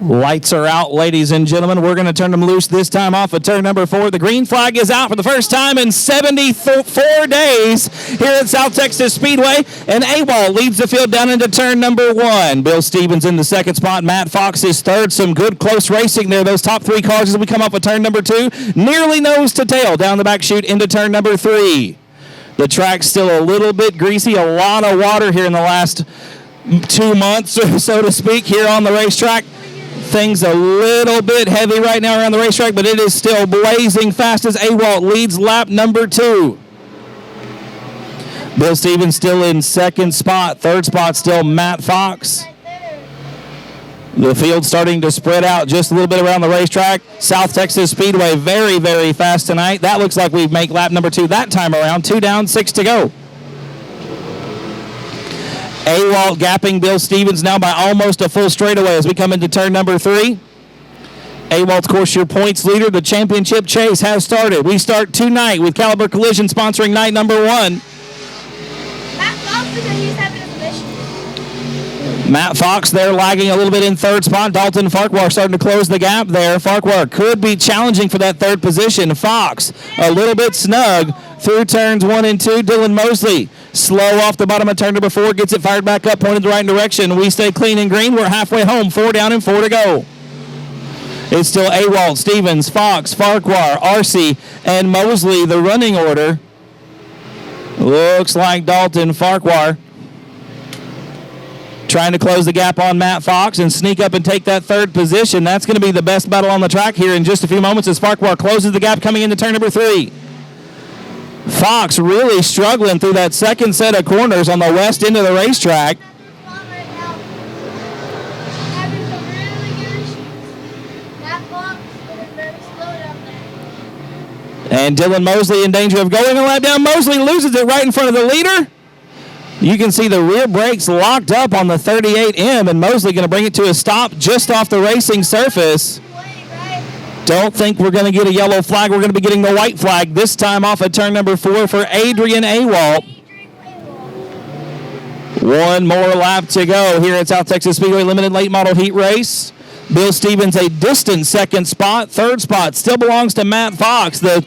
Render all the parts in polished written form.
Lights are out, ladies and gentlemen. We're going to turn them loose this time off of turn number 4. The green flag is out for the first time in 74 days here at South Texas Speedway. And AWOL leads the field down into turn number 1. Bill Stevens in the second spot. Matt Fox is third. Some good close racing there. Those top 3 cars as we come up with turn number 2. Nearly nose to tail down the back chute into turn number 3. The track's still a little bit greasy. A lot of water here in the last 2 months, so to speak, here on the racetrack. Things a little bit heavy right now around the racetrack, but it is still blazing fast as AWOL leads lap number 2. Bill Stevens still in second spot. Third spot still Matt Fox. The field starting to spread out just a little bit around the racetrack. South Texas Speedway very, very fast tonight. That looks like we make lap number 2 that time around. 2 down, 6 to go. AWOL gapping Bill Stevens now by almost a full straightaway as we come into turn number 3. AWOL, of course, your points leader. The championship chase has started. We start tonight with Caliber Collision sponsoring night number 1. Matt Fox there lagging a little bit in third spot. Dalton Farquhar starting to close the gap there. Farquhar could be challenging for that third position. Fox a little bit snug through turns 1 and 2. Dylan Mosley slow off the bottom of turn number 4. Gets it fired back up, pointed the right direction. We stay clean and green. We're halfway home. 4 down and 4 to go. It's still AWOL, Stevens, Fox, Farquhar, Arcee, and Mosley. The running order looks like Dalton Farquhar trying to close the gap on Matt Fox and sneak up and take that third position. That's going to be the best battle on the track here in just a few moments as Farquhar closes the gap coming into turn number 3. Fox really struggling through that second set of corners on the west end of the racetrack. And Dylan Mosley in danger of going a lap down. Mosley loses it right in front of the leader. You can see the rear brakes locked up on the 38M, and Mosley going to bring it to a stop just off the racing surface. Don't think we're going to get a yellow flag. We're going to be getting the white flag this time off at turn number 4 for Adrian AWOL. 1 more lap to go here at South Texas Speedway Limited Late Model Heat Race. Bill Stevens a distant second spot. Third spot still belongs to Matt Fox. The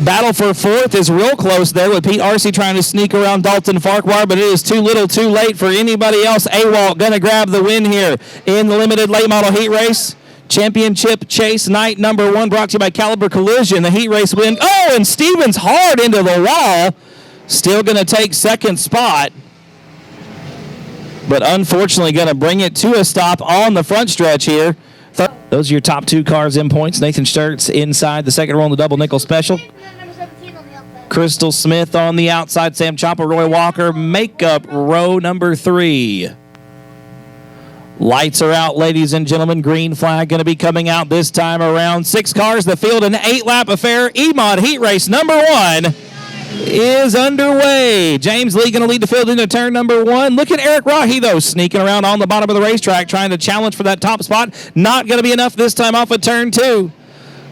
battle for fourth is real close there with Pete Arcee trying to sneak around Dalton Farquhar, but it is too little too late for anybody else. AWOL going to grab the win here in the Limited Late Model Heat Race. Championship chase night number 1 brought to you by Caliber Collision. The heat race win. Oh, and Stevens hard into the wall. Still going to take second spot, but unfortunately going to bring it to a stop on the front stretch here. Those are your top 2 cars in points. Nathan Sturts inside the second row on the double nickel special. Crystal Smith on the outside. Sam Chopper, Roy Walker make up row number 3. Lights are out, ladies and gentlemen. Green flag going to be coming out this time around. 6 cars, the field, an 8-lap affair. EMOD Heat Race number 1 is underway. James Lee going to lead the field into turn number 1. Look at Eric Rahi, though, sneaking around on the bottom of the racetrack, trying to challenge for that top spot. Not going to be enough this time off of turn 2.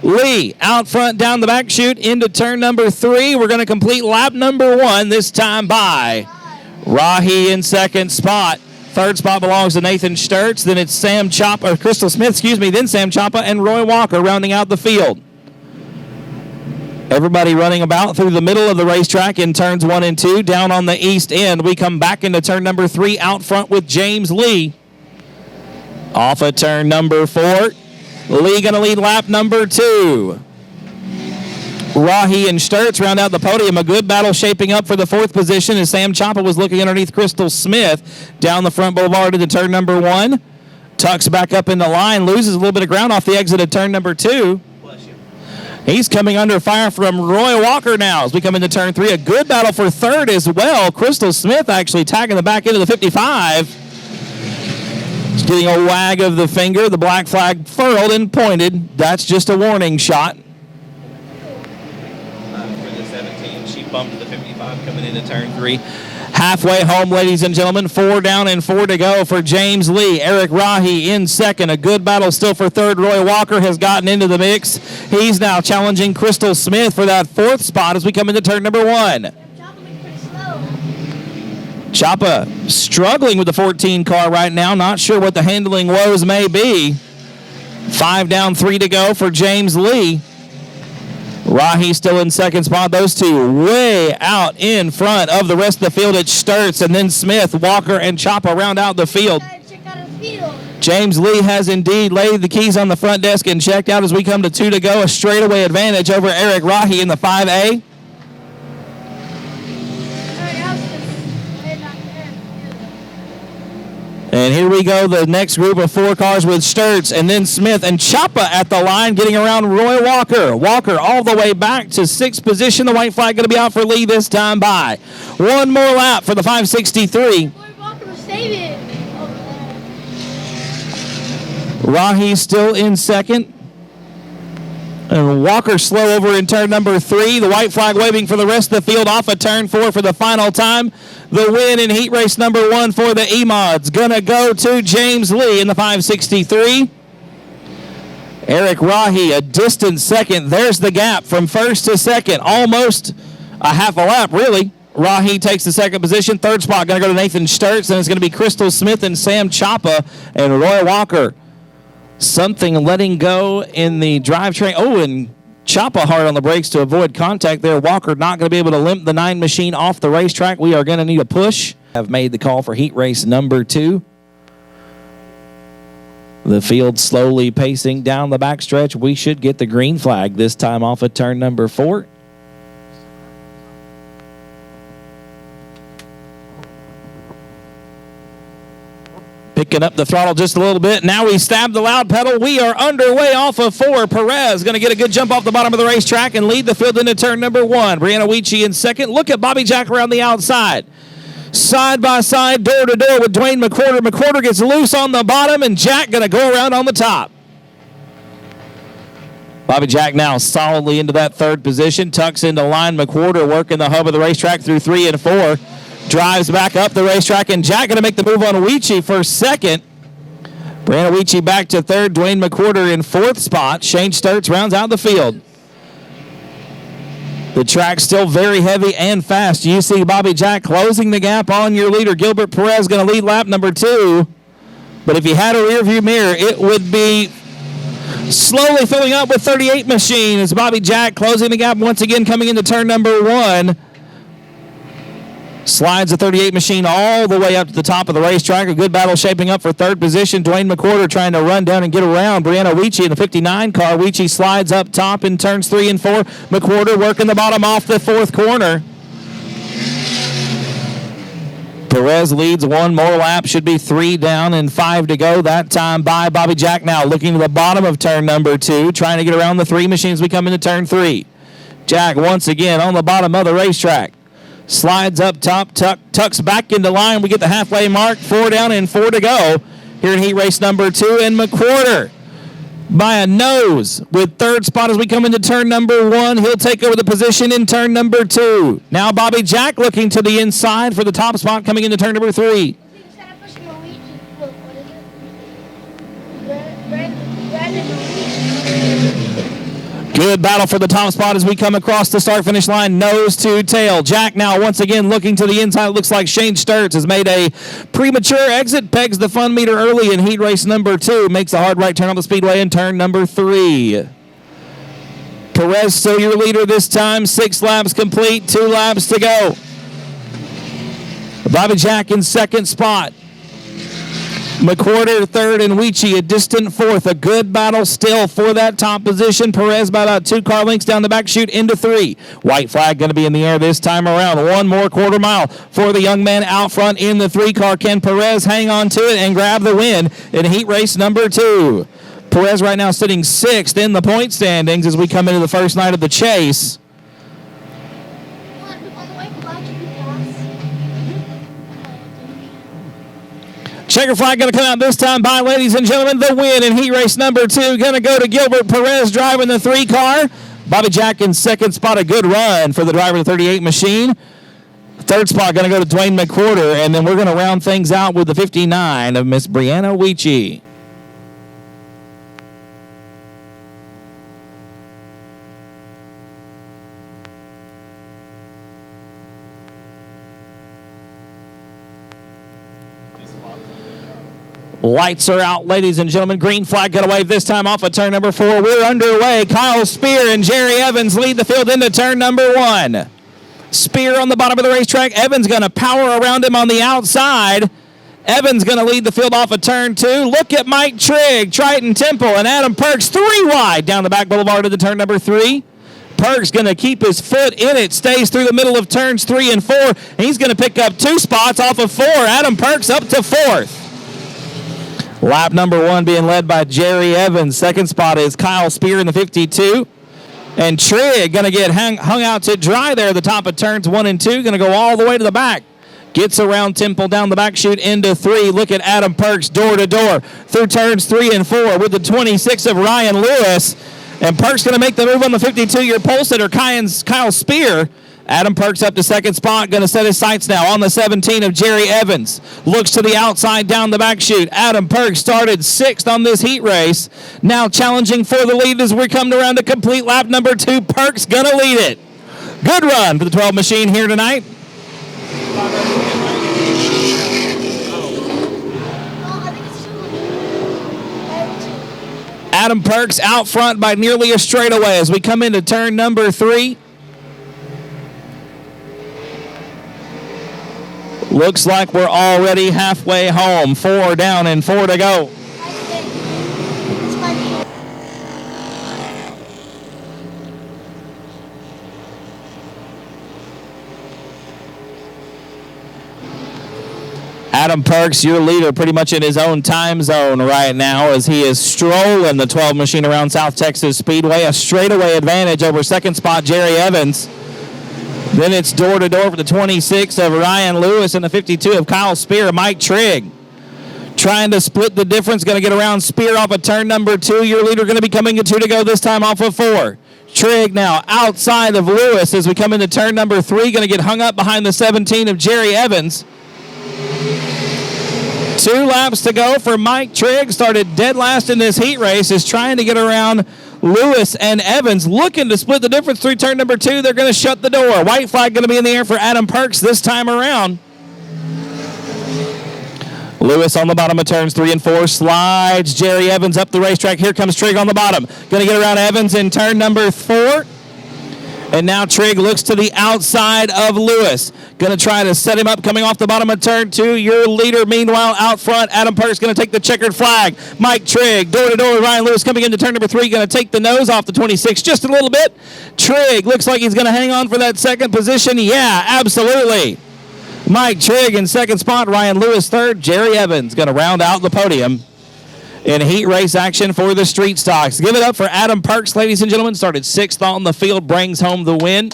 Lee out front down the back chute into turn number 3. We're going to complete lap number 1 this time by Rahi in second spot. Third spot belongs to Nathan Sturts. Then it's Sam Choppa, or Crystal Smith, then Sam Choppa and Roy Walker rounding out the field. Everybody running about through the middle of the racetrack in turns 1 and 2. Down on the east end, we come back into turn number 3 out front with James Lee. Off of turn number 4. Lee going to lead lap number 2. Rahi and Sturts round out the podium. A good battle shaping up for the 4th position as Sam Choppa was looking underneath Crystal Smith down the front boulevard into turn number 1. Tucks back up in the line, loses a little bit of ground off the exit of turn number 2. He's coming under fire from Roy Walker now as we come into turn 3. A good battle for 3rd as well. Crystal Smith actually tagging the back end of the 55. He's getting a wag of the finger. The black flag furled and pointed. That's just a warning shot. Bumped to the 55 coming into turn 3. Halfway home, ladies and gentlemen. 4 down and 4 to go for James Lee. Eric Rahi in second. A good battle still for 3rd. Roy Walker has gotten into the mix. He's now challenging Crystal Smith for that 4th spot as we come into turn number 1. Chapa struggling with the 14 car right now. Not sure what the handling woes may be. 5 down, 3 to go for James Lee. Rahi still in second spot. Those two way out in front of the rest of the field. It's Sturts and then Smith, Walker, and Chapa round out the field. James Lee has indeed laid the keys on the front desk and checked out as we come to 2 to go. A straightaway advantage over Eric Rahi in the 5A. And here we go, the next group of 4 cars with Sturts and then Smith and Chapa at the line, getting around Roy Walker. Walker all the way back to 6th position. The white flag going to be out for Lee this time by 1 more lap for the 563. Rahi still in second. And Walker slow over in turn number 3. The white flag waving for the rest of the field off of turn 4 for the final time. The win in heat race number 1 for the E-Mods gonna go to James Lee in the 563. Eric Rahi a distant second. There's the gap from first to second. Almost a half a lap, really. Rahi takes the second position. Third spot gonna go to Nathan Sturts, and it's gonna be Crystal Smith and Sam Chapa and Roy Walker. Something letting go in the drivetrain. Oh, and Chapa hard on the brakes to avoid contact there. Walker not going to be able to limp the 9 machine off the racetrack. We are going to need a push. Have made the call for heat race number 2. The field slowly pacing down the backstretch. We should get the green flag this time off of turn number 4. Picking up the throttle just a little bit. Now we stab the loud pedal. We are underway off of 4. Perez going to get a good jump off the bottom of the racetrack and lead the field into turn number 1. Brianna Weechie in second. Look at Bobby Jack around the outside. Side by side, door to door with Dwayne McWhorter. McWhorter gets loose on the bottom, and Jack going to go around on the top. Bobby Jack now solidly into that 3rd position. Tucks into line. McWhorter working the hub of the racetrack through 3 and 4. Drives back up the racetrack, and Jack going to make the move on Weechie for second. Brianna Weechie back to 3rd. Dwayne McWhorter in 4th spot. Shane Sturts rounds out the field. The track's still very heavy and fast. You see Bobby Jack closing the gap on your leader. Gilbert Perez going to lead lap number 2. But if you had a rear view mirror, it would be slowly filling up with 38 machines. Bobby Jack closing the gap once again, coming into turn number 1. Slides the 38 machine all the way up to the top of the racetrack. A good battle shaping up for 3rd position. Dwayne McWhorter trying to run down and get around Brianna Weechie in the 59 car. Weechie slides up top in turns 3 and 4. McWhorter working the bottom off the 4th corner. Perez leads 1 more lap. Should be 3 down and 5 to go. That time by Bobby Jack now looking to the bottom of turn number 2. Trying to get around the 3 machines we come into turn 3. Jack once again on the bottom of the racetrack. Slides up top, tucks back into line. We get the halfway mark. 4 down and 4 to go here in heat race number 2. And McWhorter by a nose with 3rd spot as we come into turn number 1. He'll take over the position in turn number 2. Now Bobby Jack looking to the inside for the top spot coming into turn number 3. Good battle for the top spot as we come across the start-finish line, nose to tail. Jack now once again looking to the inside. It looks like Shane Sturts has made a premature exit, pegs the fun meter early in heat race number 2, makes a hard right turn on the speedway in turn number 3. Perez still your leader this time. 6 laps complete, 2 laps to go. Bobby Jack in 2nd spot. McWhorter 3rd and Weechie a distant 4th. A good battle still for that top position. Perez by about 2 car lengths down the back chute into 3. White flag going to be in the air this time around. 1 more quarter mile for the young man out front in the 3 car. Can Perez hang on to it and grab the win in heat race number 2? Perez right now sitting 6th in the point standings as we come into the first night of the chase. Checker flag going to come out this time by, ladies and gentlemen, the win in heat race number 2. Going to go to Gilbert Perez driving the 3 car. Bobby Jack in 2nd spot. A good run for the driver of the 38 machine. 3rd spot going to go to Dwayne McWhorter. And then we're going to round things out with the 59 of Miss Brianna Weechie. Lights are out, ladies and gentlemen. Green flag got away this time off of turn number 4. We're underway. Kyle Spear and Jerry Evans lead the field into turn number 1. Spear on the bottom of the racetrack. Evans going to power around him on the outside. Evans going to lead the field off of turn 2. Look at Mike Trigg, Triton Temple, and Adam Perks 3 wide down the back boulevard of the turn number 3. Perks going to keep his foot in it, stays through the middle of turns 3 and 4, and he's going to pick up 2 spots off of 4. Adam Perks up to 4th. Lap number 1 being led by Jerry Evans. Second spot is Kyle Spear in the 52. And Trigg going to get hung out to dry there at the top of turns 1 and 2. Going to go all the way to the back. Gets around Temple down the back chute into 3. Look at Adam Perks door to door through turns 3 and 4 with the 26 of Ryan Lewis. And Perks going to make the move on the 52-year pole sitter, Kyle Spear. Adam Perks up to second spot, going to set his sights now on the 17 of Jerry Evans. Looks to the outside down the back chute. Adam Perks started 6th on this heat race. Now challenging for the lead as we come around to complete lap number 2. Perks going to lead it. Good run for the 12 machine here tonight. Adam Perks out front by nearly a straightaway as we come into turn number 3. Looks like we're already halfway home. 4 down and 4 to go. Adam Perks, your leader, pretty much in his own time zone right now as he is strolling the 12 machine around South Texas Speedway. A straightaway advantage over second spot Jerry Evans. Then it's door to door for the 26 of Ryan Lewis and the 52 of Kyle Spear. Mike Trigg trying to split the difference. Going to get around Spear off of turn number 2. Your leader going to be coming in 2 to go this time off of 4. Trigg now outside of Lewis as we come into turn number 3. Going to get hung up behind the 17 of Jerry Evans. 2 laps to go for Mike Trigg. Started dead last in this heat race. Is trying to get around Lewis and Evans, looking to split the difference through turn number 2. They're going to shut the door. White flag going to be in the air for Adam Perks this time around. Lewis on the bottom of turns 3 and 4 slides Jerry Evans up the racetrack. Here comes Trigg on the bottom. Going to get around Evans in turn number 4. And now Trigg looks to the outside of Lewis. Going to try to set him up coming off the bottom of turn 2. Your leader, meanwhile, out front. Adam Perks going to take the checkered flag. Mike Trigg, door to door with Ryan Lewis coming into turn number 3. Going to take the nose off the 26 just a little bit. Trigg looks like he's going to hang on for that second position. Yeah, absolutely. Mike Trigg in second spot. Ryan Lewis third. Jerry Evans going to round out the podium in heat race action for the street stocks. Give it up for Adam Perks, ladies and gentlemen. Started 6th on the field, brings home the win.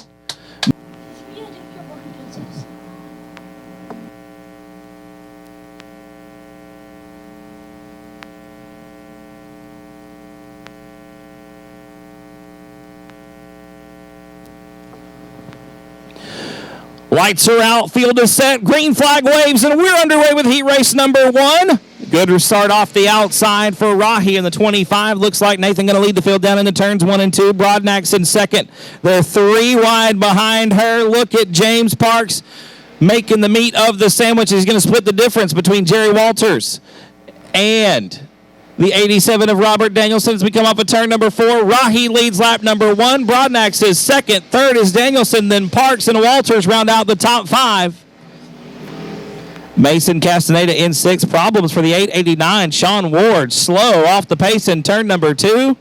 Lights are out, field is set, green flag waves, and we're underway with heat race number 1. Good start off the outside for Rahi in the 25. Looks like Nathan going to lead the field down into turns 1 and 2. Broadnax in second. They're 3 wide behind her. Look at James Parks making the meat of the sandwich. He's going to split the difference between Jerry Walters and the 87 of Robert Danielson as we come off of turn number 4. Rahi leads lap number 1. Broadnax is second. Third is Danielson. Then Parks and Walters round out the top 5. Mason Castaneda in 6th. Problems for the 889. Sean Ward slow off the pace in turn number 2.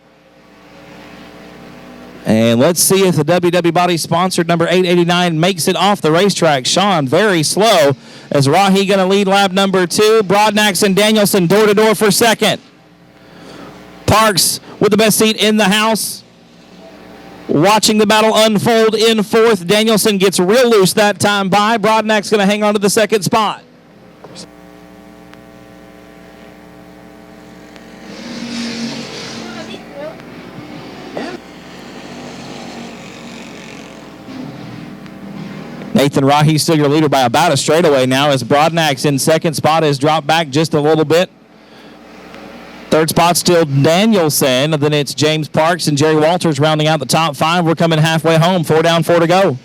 And let's see if the WW Body sponsored number 889 makes it off the racetrack. Sean very slow as Rahi going to lead lap number 2. Broadnax and Danielson door to door for second. Parks with the best seat in the house. Watching the battle unfold in 4th. Danielson gets real loose that time by. Broadnax going to hang on to the second spot. Nathan Rahi still your leader by about a straightaway now as Broadnax in second spot has dropped back just a little bit. Third spot still Danielson. Then it's James Parks and Jerry Walters rounding out the top 5. We're coming halfway home. 4 down, 4 to go.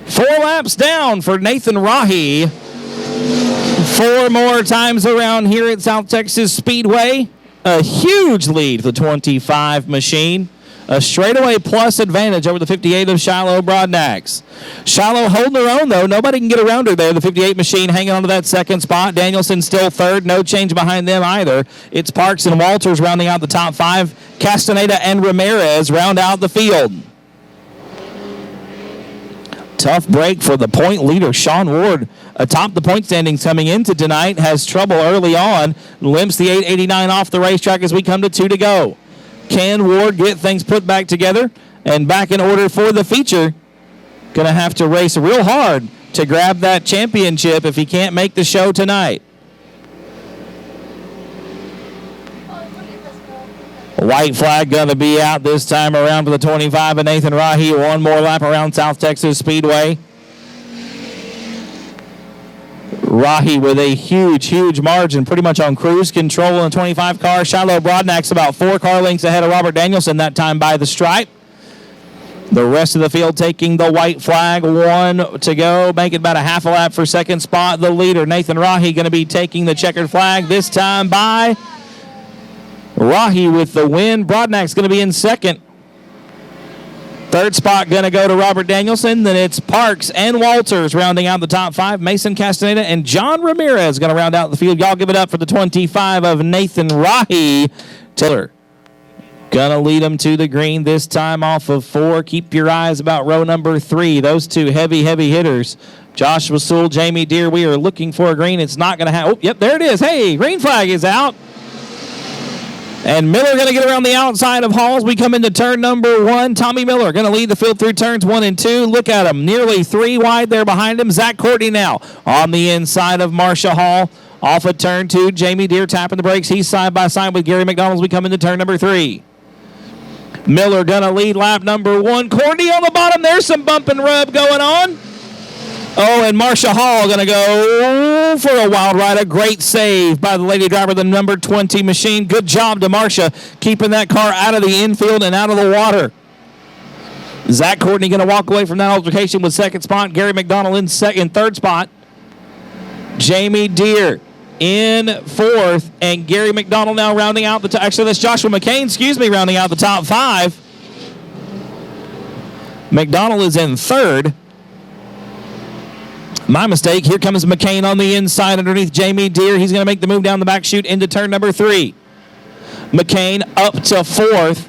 4 laps down for Nathan Rahi. 4 more times around here at South Texas Speedway. A huge lead for the 25 machine. A straightaway plus advantage over the 58 of Shiloh Broadnax. Shiloh holding her own, though. Nobody can get around her there. The 58 machine hanging on to that second spot. Danielson still third. No change behind them either. It's Parks and Walters rounding out the top 5. Castaneda and Ramirez round out the field. Tough break for the point leader, Sean Ward, atop the point standings coming into tonight. Has trouble early on. Limps the 889 off the racetrack as we come to 2 to go. Can Ward get things put back together and back in order for the feature? Going to have to race real hard to grab that championship if he can't make the show tonight. White flag going to be out this time around for the 25 of Nathan Rahi. One more lap around South Texas Speedway. Rahi with a huge margin, pretty much on cruise control in the 25 car. Shiloh Broadnax about 4 car lengths ahead of Robert Danielson, that time by the stripe. The rest of the field taking the white flag. 1 to go, making about a half a lap for second spot. The leader, Nathan Rahi, going to be taking the checkered flag, this time by Rahi with the win. Broadnax going to be in second. Third spot going to go to Robert Danielson. Then it's Parks and Walters rounding out the top 5. Mason Castaneda and John Ramirez going to round out the field. Y'all give it up for the 25 of Nathan Rahi. Taylor going to lead them to the green this time off of 4. Keep your eyes about row number 3. Those 2 heavy hitters. Joshua Sewell, Jamie Deere. We are looking for a green. It's not going to happen. Oh, yep, there it is. Hey, green flag is out. And Miller going to get around the outside of Halls. We come into turn number 1. Tommy Miller going to lead the field through turns 1 and 2. Look at him. Nearly 3 wide there behind him. Zach Courtney now on the inside of Marcia Hall. Off of turn 2. Jamie Deere tapping the brakes. He's side by side with Gary McDonald as we come into turn number 3. Miller going to lead lap number 1. Courtney on the bottom. There's some bump and rub going on. Oh, and Marcia Hall going to go for a wild ride. A great save by the lady driver, the number 20 machine. Good job to Marcia, keeping that car out of the infield and out of the water. Zach Courtney going to walk away from that altercation with second spot. Gary McDonald in third spot. Jamie Deere in fourth. And Gary McDonald now rounding out the top. Actually, that's Joshua McCain, rounding out the top 5. McDonald is in third. My mistake. Here comes McCain on the inside underneath Jamie Deere. He's going to make the move down the back chute into turn number 3. McCain up to 4th.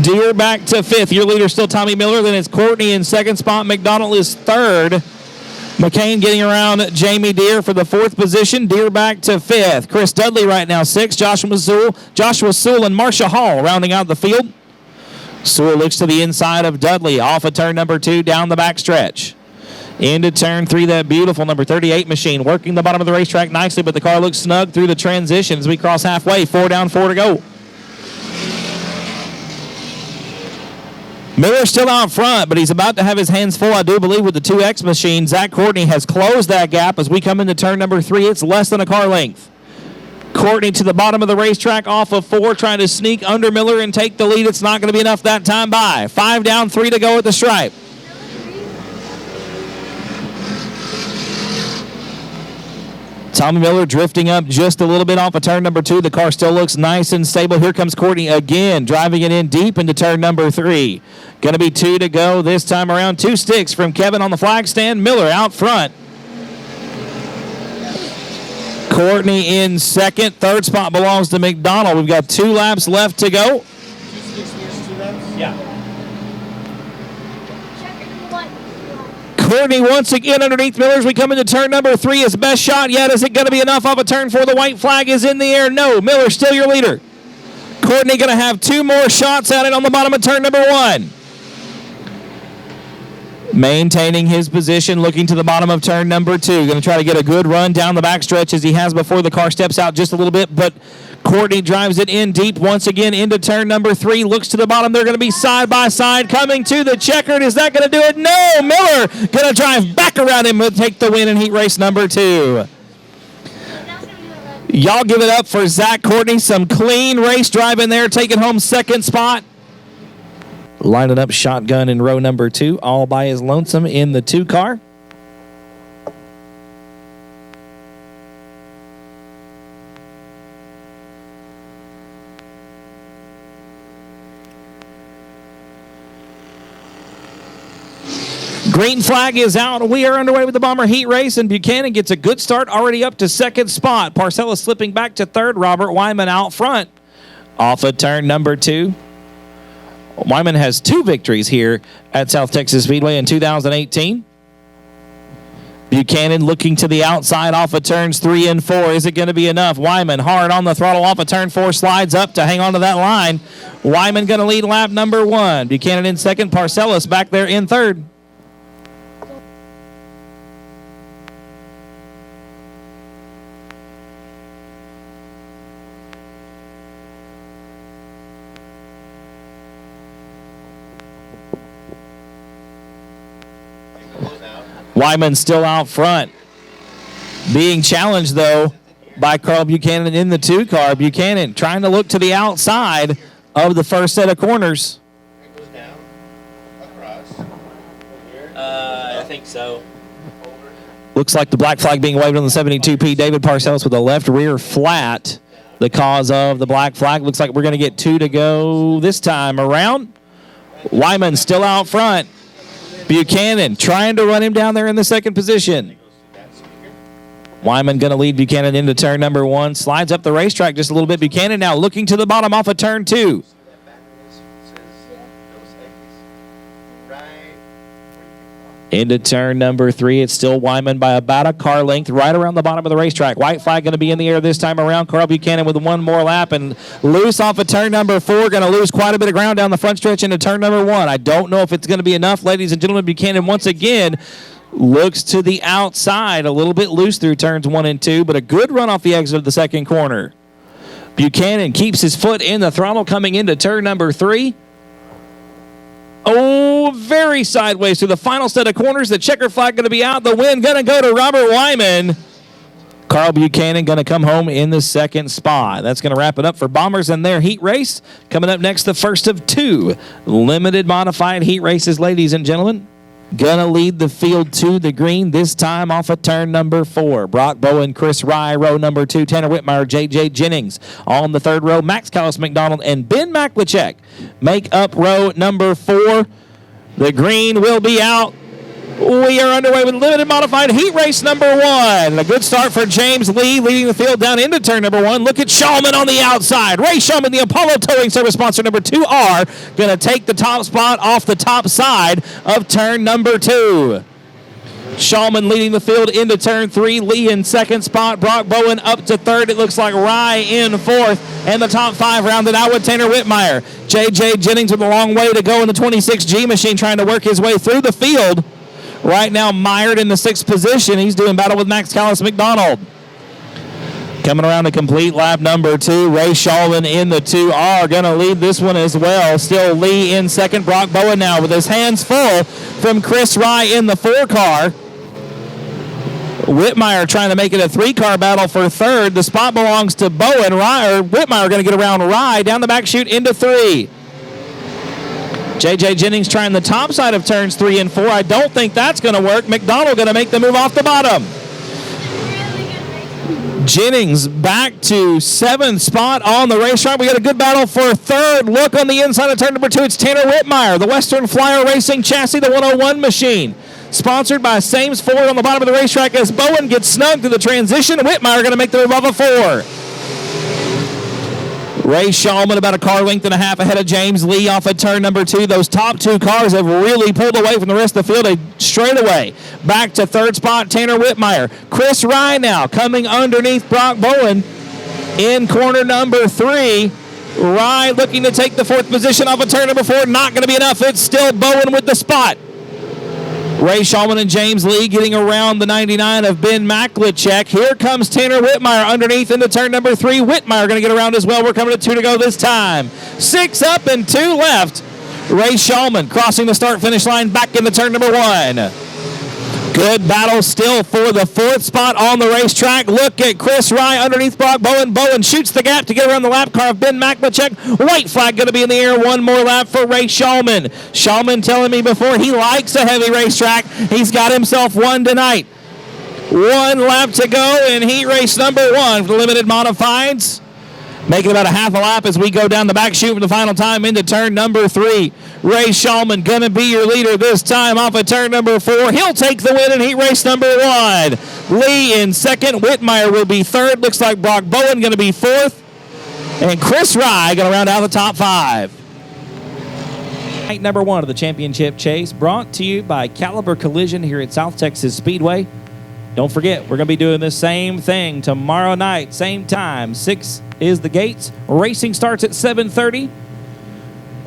Deere back to 5th. Your leader still Tommy Miller. Then it's Courtney in second spot. McDonald is third. McCain getting around Jamie Deere for the 4th position. Deere back to 5th. Chris Dudley right now 6th. Joshua Sewell and Marcia Hall rounding out the field. Sewell looks to the inside of Dudley. Off of turn number 2 down the back stretch. Into turn 3, that beautiful number 38 machine working the bottom of the racetrack nicely, but the car looks snug through the transition as we cross halfway. 4 down, 4 to go. Miller still out front, but he's about to have his hands full, I do believe, with the 2X machine. Zach Courtney has closed that gap as we come into turn number 3. It's less than a car length. Courtney to the bottom of the racetrack off of 4, trying to sneak under Miller and take the lead. It's not going to be enough that time by. 5 down, 3 to go at the stripe. Tommy Miller drifting up just a little bit off of turn number 2. The car still looks nice and stable. Here comes Courtney again, driving it in deep into turn number 3. Going to be 2 to go this time around. 2 sticks from Kevin on the flag stand. Miller out front. Courtney in second. Third spot belongs to McDonald. We've got 2 laps left to go. 2 sticks, 2 laps? Yeah. Courtney once again underneath Miller as we come into turn number 3. His best shot yet. Is it going to be enough off a turn 4? The white flag is in the air. No. Miller still your leader. Courtney going to have 2 more shots at it on the bottom of turn number 1. Maintaining his position, looking to the bottom of turn number 2. Going to try to get a good run down the backstretch as he has before. The car steps out just a little bit, but Courtney drives it in deep once again into turn number 3. Looks to the bottom. They're going to be side by side coming to the checkered. Is that going to do it? No. Miller going to drive back around him and take the win in heat race number 2. Y'all give it up for Zach Courtney. Some clean race driving there, taking home second spot. Lining up shotgun in row number 2, all by his lonesome in the 2 car. Green flag is out. We are underway with the Bomber Heat Race, and Buchanan gets a good start, already up to second spot. Parcella slipping back to third. Robert Wyman out front off of turn number 2. Wyman has 2 victories here at South Texas Speedway in 2018. Buchanan looking to the outside off of turns 3 and 4. Is it going to be enough? Wyman hard on the throttle off of turn 4, slides up to hang on to that line. Wyman going to lead lap number 1. Buchanan in second. Parcellis back there in third. Wyman still out front. Being challenged, though, by Carl Buchanan in the 2 car. Buchanan trying to look to the outside of the first set of corners. It goes down, across, here. I think so. Looks like the black flag being waved on the 72P. David Parcells with a left rear flat. The cause of the black flag. Looks like we're going to get 2 to go this time around. Wyman still out front. Buchanan trying to run him down there in the second position. Wyman going to lead Buchanan into turn number 1. Slides up the racetrack just a little bit. Buchanan now looking to the bottom off of turn 2. Into turn number 3. It's still Wyman by about a car length right around the bottom of the racetrack. White flag going to be in the air this time around. Carl Buchanan with 1 more lap and loose off of turn number 4. Going to lose quite a bit of ground down the front stretch into turn number 1. I don't know if it's going to be enough, ladies and gentlemen. Buchanan once again looks to the outside, a little bit loose through turns 1 and 2, but a good run off the exit of the second corner. Buchanan keeps his foot in the throttle coming into turn number 3. Oh, very sideways through the final set of corners. The checker flag going to be out. The win going to go to Robert Wyman. Carl Buchanan going to come home in the second spot. That's going to wrap it up for Bombers and their heat race. Coming up next, the first of 2 limited modified heat races, ladies and gentlemen. Gonna lead the field to the green, this time off of turn number 4. Brock Bowen, Chris Rye, row number 2. Tanner Whitmire, J.J. Jennings. On the third row, Max Callis McDonald and Ben Maklachek make up row number 4. The green will be out. We are underway with limited modified heat race number 1. A good start for James Lee, leading the field down into turn number 1. Look at Shulman on the outside. Ray Shulman, the Apollo Towing Service sponsor number 2R, going to take the top spot off the top side of turn number 2. Shulman leading the field into turn 3. Lee in second spot. Brock Bowen up to third. It looks like Rye in fourth. And the top 5 rounded out with Tanner Whitmire. J.J. Jennings with a long way to go in the 26G machine, trying to work his way through the field. Right now, mired in the 6th position. He's doing battle with Max Callis McDonald. Coming around to complete lap number 2. Ray Shulman in the 2R. Going to lead this one as well. Still Lee in second. Brock Bowen now with his hands full from Chris Rye in the 4 car. Whitmire trying to make it a 3-car battle for third. The spot belongs to Bowen. Whitmire going to get around Rye down the back chute into 3. J.J. Jennings trying the top side of turns 3 and 4. I don't think that's going to work. McDonald going to make the move off the bottom. Jennings back to 7th spot on the racetrack. We got a good battle for third. Look on the inside of turn number 2. It's Tanner Whitmire, the Western Flyer Racing Chassis, the 101 machine. Sponsored by Sames Ford on the bottom of the racetrack as Bowen gets snug to the transition. Whitmire going to make the move off of 4. Ray Shulman about a car length and a half ahead of James Lee off of turn number 2. Those top 2 cars have really pulled away from the rest of the field. Straight away back to third spot, Tanner Whitmire. Chris Rye now coming underneath Brock Bowen in corner number 3. Rye looking to take the 4th position off of turn number 4. Not going to be enough. It's still Bowen with the spot. Ray Shulman and James Lee getting around the 99 of Ben Maklachek. Here comes Tanner Whitmire underneath into turn number 3. Whitmire going to get around as well. We're coming to 2 to go this time. 6 up and 2 left. Ray Shulman crossing the start-finish line back into turn number 1. Good battle still for the 4th spot on the racetrack. Look at Chris Rye underneath Brock Bowen. Bowen shoots the gap to get around the lap car of Ben Maklachek. White flag going to be in the air. 1 more lap for Ray Shulman. Shulman telling me before he likes a heavy racetrack. He's got himself one tonight. 1 lap to go in heat race number 1 for the limited modifieds. Making about a half a lap as we go down the back chute for the final time into turn number 3. Ray Shulman going to be your leader this time off of turn number 4. He'll take the win in heat race number 1. Lee in second. Whitmire will be third. Looks like Brock Bowen going to be fourth. And Chris Rye going to round out the top 5. Night number 1 of the championship chase, brought to you by Caliber Collision here at South Texas Speedway. Don't forget, we're going to be doing the same thing tomorrow night, same time. 6 is the gates. Racing starts at 7:30.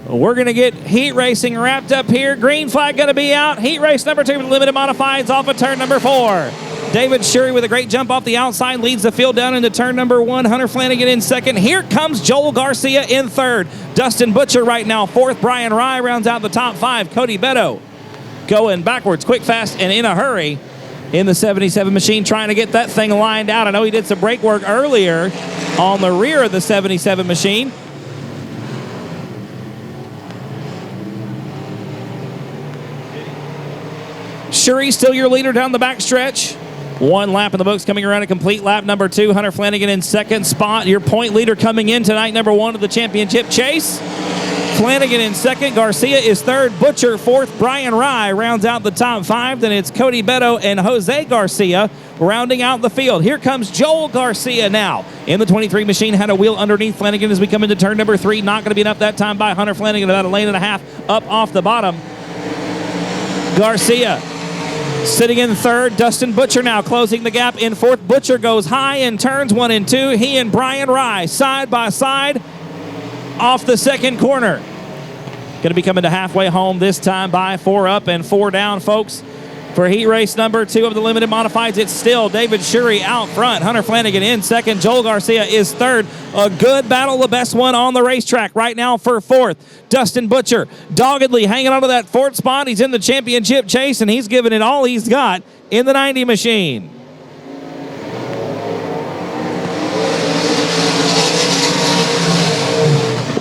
We're going to get heat racing wrapped up here. Green flag going to be out. Heat race number 2 with limited modifieds off of turn number 4. David Shurey with a great jump off the outside leads the field down into turn number 1. Hunter Flanagan in second. Here comes Joel Garcia in third. Dustin Butcher right now fourth. Brian Rye rounds out the top 5. Cody Beto going backwards, quick, fast, and in a hurry in the 77 machine, trying to get that thing lined out. I know he did some brake work earlier on the rear of the 77 machine. Shurey still your leader down the back stretch. 1 lap in the books, coming around a complete lap number 2. Hunter Flanagan in second spot. Your point leader coming in tonight, number 1 of the championship chase. Flanagan in second. Garcia is third. Butcher fourth. Brian Rye rounds out the top 5. Then it's Cody Beto and Jose Garcia rounding out the field. Here comes Joel Garcia now. In the 23 machine, had a wheel underneath Flanagan as we come into turn number 3. Not going to be enough that time by Hunter Flanagan. About a lane and a half up off the bottom. Garcia sitting in third. Dustin Butcher now closing the gap in fourth. Butcher goes high in turns 1 and 2. He and Brian Rye side by side off the second corner. Going to be coming to halfway home this time by 4 up and 4 down, folks. For heat race number 2 of the limited modifieds, it's still David Shurey out front. Hunter Flanagan in second. Joel Garcia is third. A good battle, the best one on the racetrack right now for fourth. Dustin Butcher doggedly hanging on to that 4th spot. He's in the championship chase, and he's giving it all he's got in the 90 machine.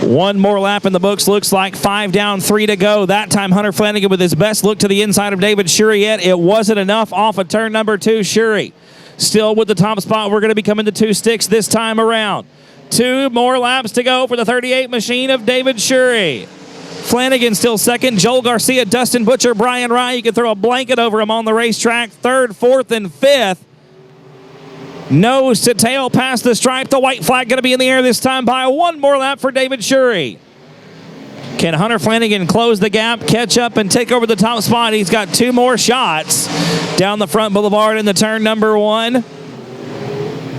One more lap in the books. Looks like 5 down, 3 to go. That time, Hunter Flanagan with his best look to the inside of David Shurey yet. It wasn't enough off of turn number 2. Shurey still with the top spot. We're going to be coming to 2 sticks this time around. 2 more laps to go for the 38 machine of David Shurey. Flanagan still second. Joel Garcia, Dustin Butcher, Brian Rye. You can throw a blanket over him on the racetrack. 3rd, 4th, and 5th. Nose to tail past the stripe. The white flag going to be in the air this time by 1 more lap for David Shurey. Can Hunter Flanagan close the gap, catch up, and take over the top spot? He's got 2 more shots down the front boulevard in the turn number 1.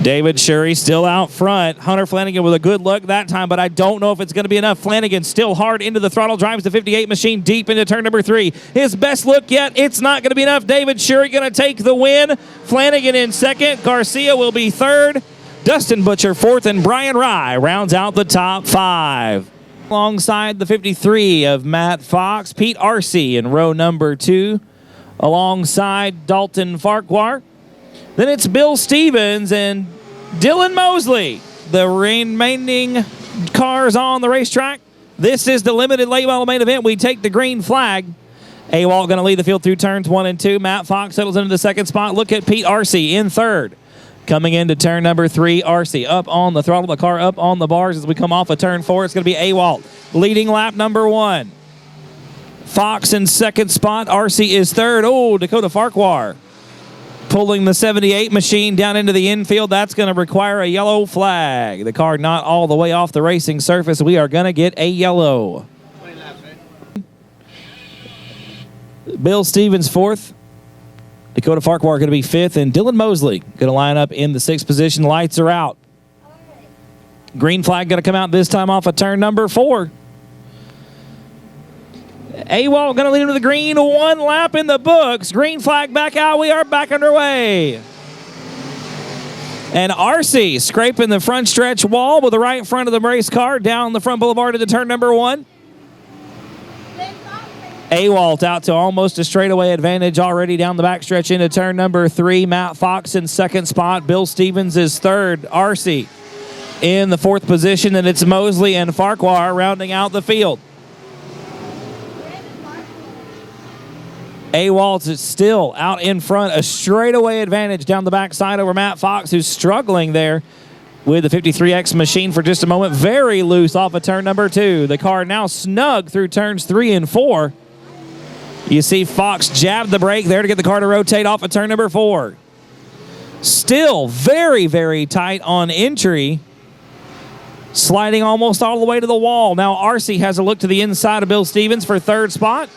David Shurey still out front. Hunter Flanagan with a good look that time, but I don't know if it's going to be enough. Flanagan still hard into the throttle, drives the 58 machine deep into turn number 3. His best look yet. It's not going to be enough. David Shurey going to take the win. Flanagan in second. Garcia will be third. Dustin Butcher fourth, and Brian Rye rounds out the top 5. Alongside the 53 of Matt Fox, Pete Arce in row number 2, alongside Dalton Farquhar. Then it's Bill Stevens and Dylan Mosley, the remaining cars on the racetrack. This is the limited late model main event. We take the green flag. AWOL going to lead the field through turns 1 and 2. Matt Fox settles into the second spot. Look at Pete Arce in third. Coming into turn number 3, Arce up on the throttle, the car up on the bars as we come off of turn 4. It's going to be AWOL leading lap number 1. Fox in second spot. Arce is third. Oh, Dakota Farquhar pulling the 78 machine down into the infield. That's going to require a yellow flag. The car not all the way off the racing surface. We are going to get a yellow. Bill Stevens fourth. Dakota Farquhar going to be fifth. And Dylan Mosley going to line up in the 6th position. Lights are out. Green flag going to come out this time off of turn number 4. AWOL going to lead into the green. 1 lap in the books. Green flag back out. We are back underway. And Arce scraping the front stretch wall with the right front of the race car down the front boulevard into turn number 1. AWOL out to almost a straightaway advantage already down the backstretch into turn number 3. Matt Fox in second spot. Bill Stevens is third. Arce in the 4th position. And it's Mosley and Farquhar rounding out the field. AWOL is still out in front, a straightaway advantage down the backside over Matt Fox, who's struggling there with the 53X machine for just a moment. Very loose off of turn number 2. The car now snug through turns 3 and 4. You see Fox jab the brake there to get the car to rotate off of turn number 4. Still very, very tight on entry. Sliding almost all the way to the wall. Now RC has a look to the inside of Bill Stevens for 3rd spot.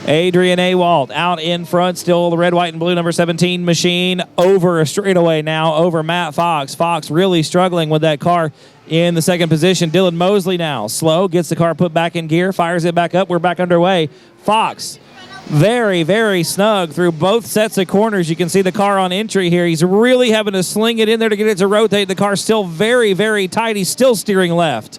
Adrian Awalt out in front, still the red, white, and blue number 17 machine over a straightaway now over Matt Fox. Fox really struggling with that car in the 2nd position. Dylan Mosley now slow, gets the car put back in gear, fires it back up. We're back underway. Fox very, very snug through both sets of corners. You can see the car on entry here. He's really having to sling it in there to get it to rotate. The car's still very, very tight. He's still steering left.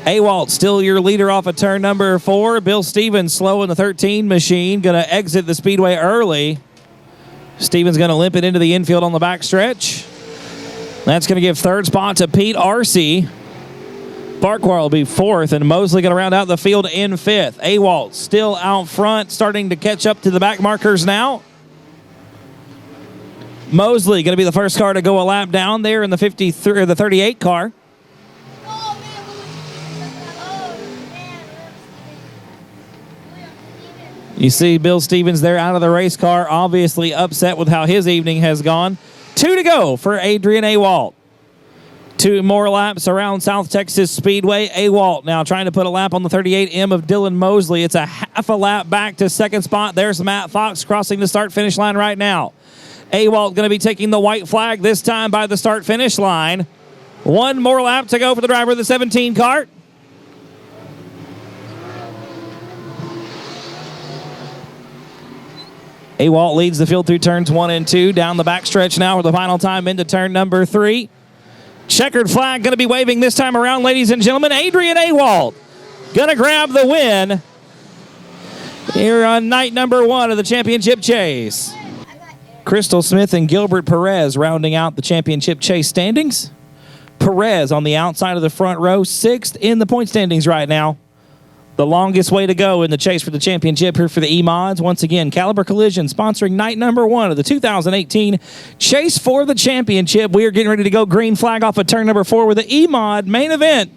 Awalt still your leader off of turn number 4. Bill Stevens slow in the 13 machine. Going to exit the speedway early. Stevens going to limp it into the infield on the backstretch. That's going to give 3rd spot to Pete RC. Barkwar will be 4th, and Mosley going to round out the field in 5th. Awalt still out front, starting to catch up to the back markers now. Mosley going to be the first car to go a lap down there in the 53 or the 38 car. You see Bill Stevens there out of the race car, obviously upset with how his evening has gone. 2 to go for Adrian Awalt. 2 more laps around South Texas Speedway. Awalt now trying to put a lap on the 38M of Dylan Mosley. It's a half a lap back to 2nd spot. There's Matt Fox crossing the start-finish line right now. Awalt going to be taking the white flag this time by the start-finish line. 1 more lap to go for the driver of the 17 car. Awalt leads the field through turns 1 and 2. Down the backstretch now for the final time into turn number 3. Checkered flag going to be waving this time around, ladies and gentlemen. Adrian Awalt going to grab the win here on night number 1 of the championship chase. Crystal Smith and Gilbert Perez rounding out the championship chase standings. Perez on the outside of the front row, 6th in the point standings right now. The longest way to go in the chase for the championship here for the E-Mods. Once again, Caliber Collision sponsoring night number 1 of the 2018 Chase for the Championship. We are getting ready to go green flag off of turn number 4 with the E-Mod main event.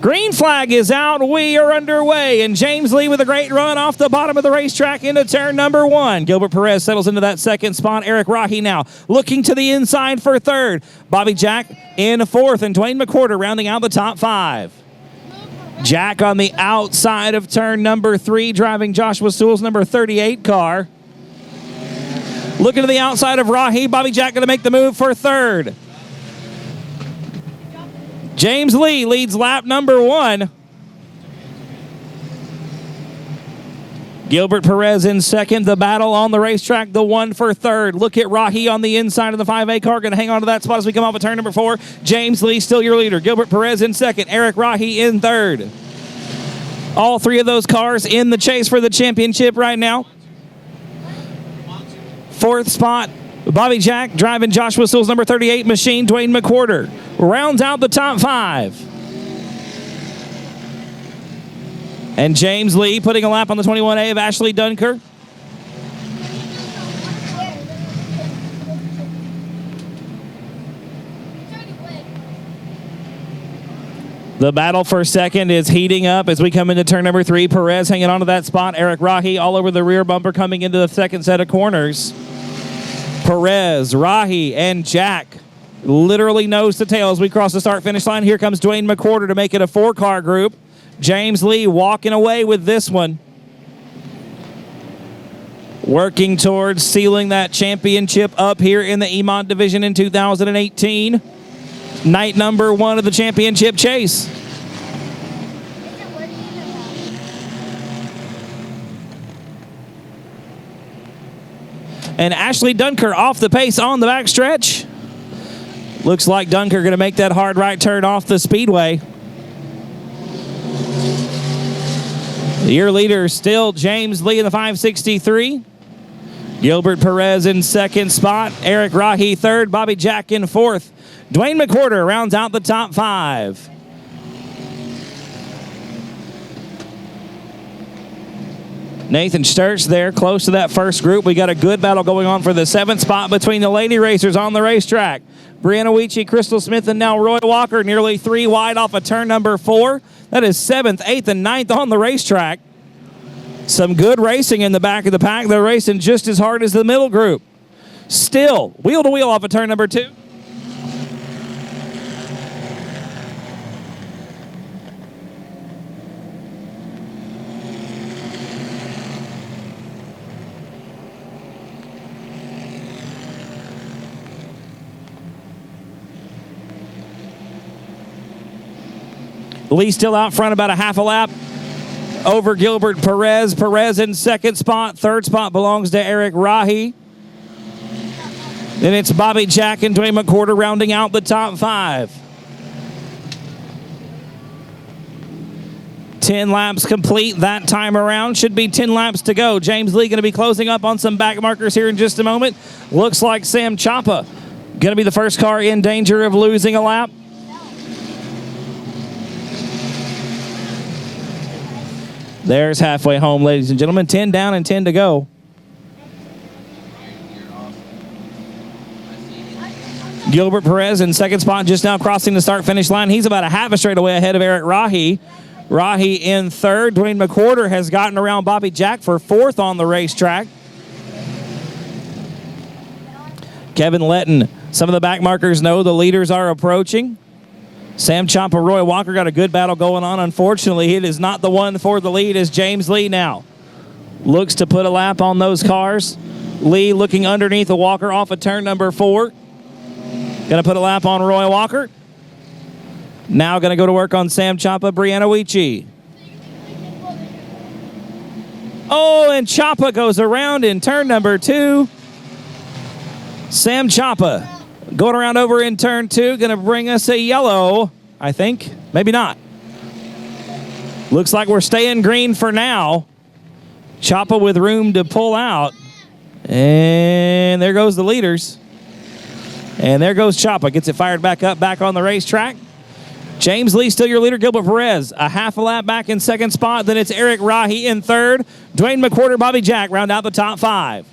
Green flag is out. We are underway. And James Lee with a great run off the bottom of the racetrack into turn number 1. Gilbert Perez settles into that 2nd spot. Eric Rahi now looking to the inside for 3rd. Bobby Jack in 4th. And Dwayne McWhorter rounding out the top 5. Jack on the outside of turn number 3, driving Joshua Sewell's number 38 car. Looking to the outside of Rahi. Bobby Jack going to make the move for 3rd. James Lee leads lap number 1. Gilbert Perez in 2nd. The battle on the racetrack, the 1 for 3rd. Look at Rahi on the inside of the 5A car. Going to hang on to that spot as we come off of turn number 4. James Lee still your leader. Gilbert Perez in 2nd. Eric Rahi in 3rd. All 3 of those cars in the chase for the championship right now. 4th spot, Bobby Jack driving Joshua Sewell's number 38 machine. Dwayne McWhorter rounds out the top 5. And James Lee putting a lap on the 21A of Ashley Dunker. The battle for 2nd is heating up as we come into turn number 3. Perez hanging on to that spot. Eric Rahi all over the rear bumper coming into the 2nd set of corners. Perez, Rahi, and Jack literally nose to tail as we cross the start-finish line. Here comes Dwayne McWhorter to make it a 4-car group. James Lee walking away with this one. Working towards sealing that championship up here in the E-Mod division in 2018. Night number 1 of the championship chase. And Ashley Dunker off the pace on the backstretch. Looks like Dunker going to make that hard right turn off the speedway. Your leader still James Lee in the 563. Gilbert Perez in second spot. Eric Rahi third. Bobby Jack in fourth. Dwayne McWhorter rounds out the top 5. Nathan Sturch there, close to that first group. We got a good battle going on for the 7th spot between the lady racers on the racetrack. Brianna Weechie, Crystal Smith, and now Roy Walker, nearly 3 wide off of turn number 4. That is 7th, 8th, and 9th on the racetrack. Some good racing in the back of the pack. They're racing just as hard as the middle group. Still, wheel to wheel off of turn number 2. Lee still out front about a half a lap over Gilbert Perez. Perez in second spot. Third spot belongs to Eric Rahi. Then it's Bobby Jack and Dwayne McWhorter rounding out the top 5. 10 laps complete that time around. Should be 10 laps to go. James Lee going to be closing up on some back markers here in just a moment. Looks like Sam Chapa going to be the first car in danger of losing a lap. There's halfway home, ladies and gentlemen. 10 down and 10 to go. Gilbert Perez in second spot, just now crossing the start-finish line. He's about a half a straightaway ahead of Eric Rahi. Rahi in third. Dwayne McWhorter has gotten around Bobby Jack for 4th on the racetrack. Kevin Letton, some of the back markers know the leaders are approaching. Sam Chompa, Roy Walker got a good battle going on. Unfortunately, it is not the one for the lead as James Lee now looks to put a lap on those cars. Lee looking underneath the Walker off of turn number 4. Going to put a lap on Roy Walker. Now going to go to work on Sam Chompa, Brianna Weechie. Oh, and Chompa goes around in turn number 2. Sam Chompa going around over in turn 2, going to bring us a yellow, I think. Maybe not. Looks like we're staying green for now. Choppa with room to pull out. And there goes the leaders. And there goes Choppa. Gets it fired back up, back on the racetrack. James Lee still your leader. Gilbert Perez a half a lap back in second spot. Then it's Eric Rahi in third. Dwayne McWhorter, Bobby Jack round out the top 5.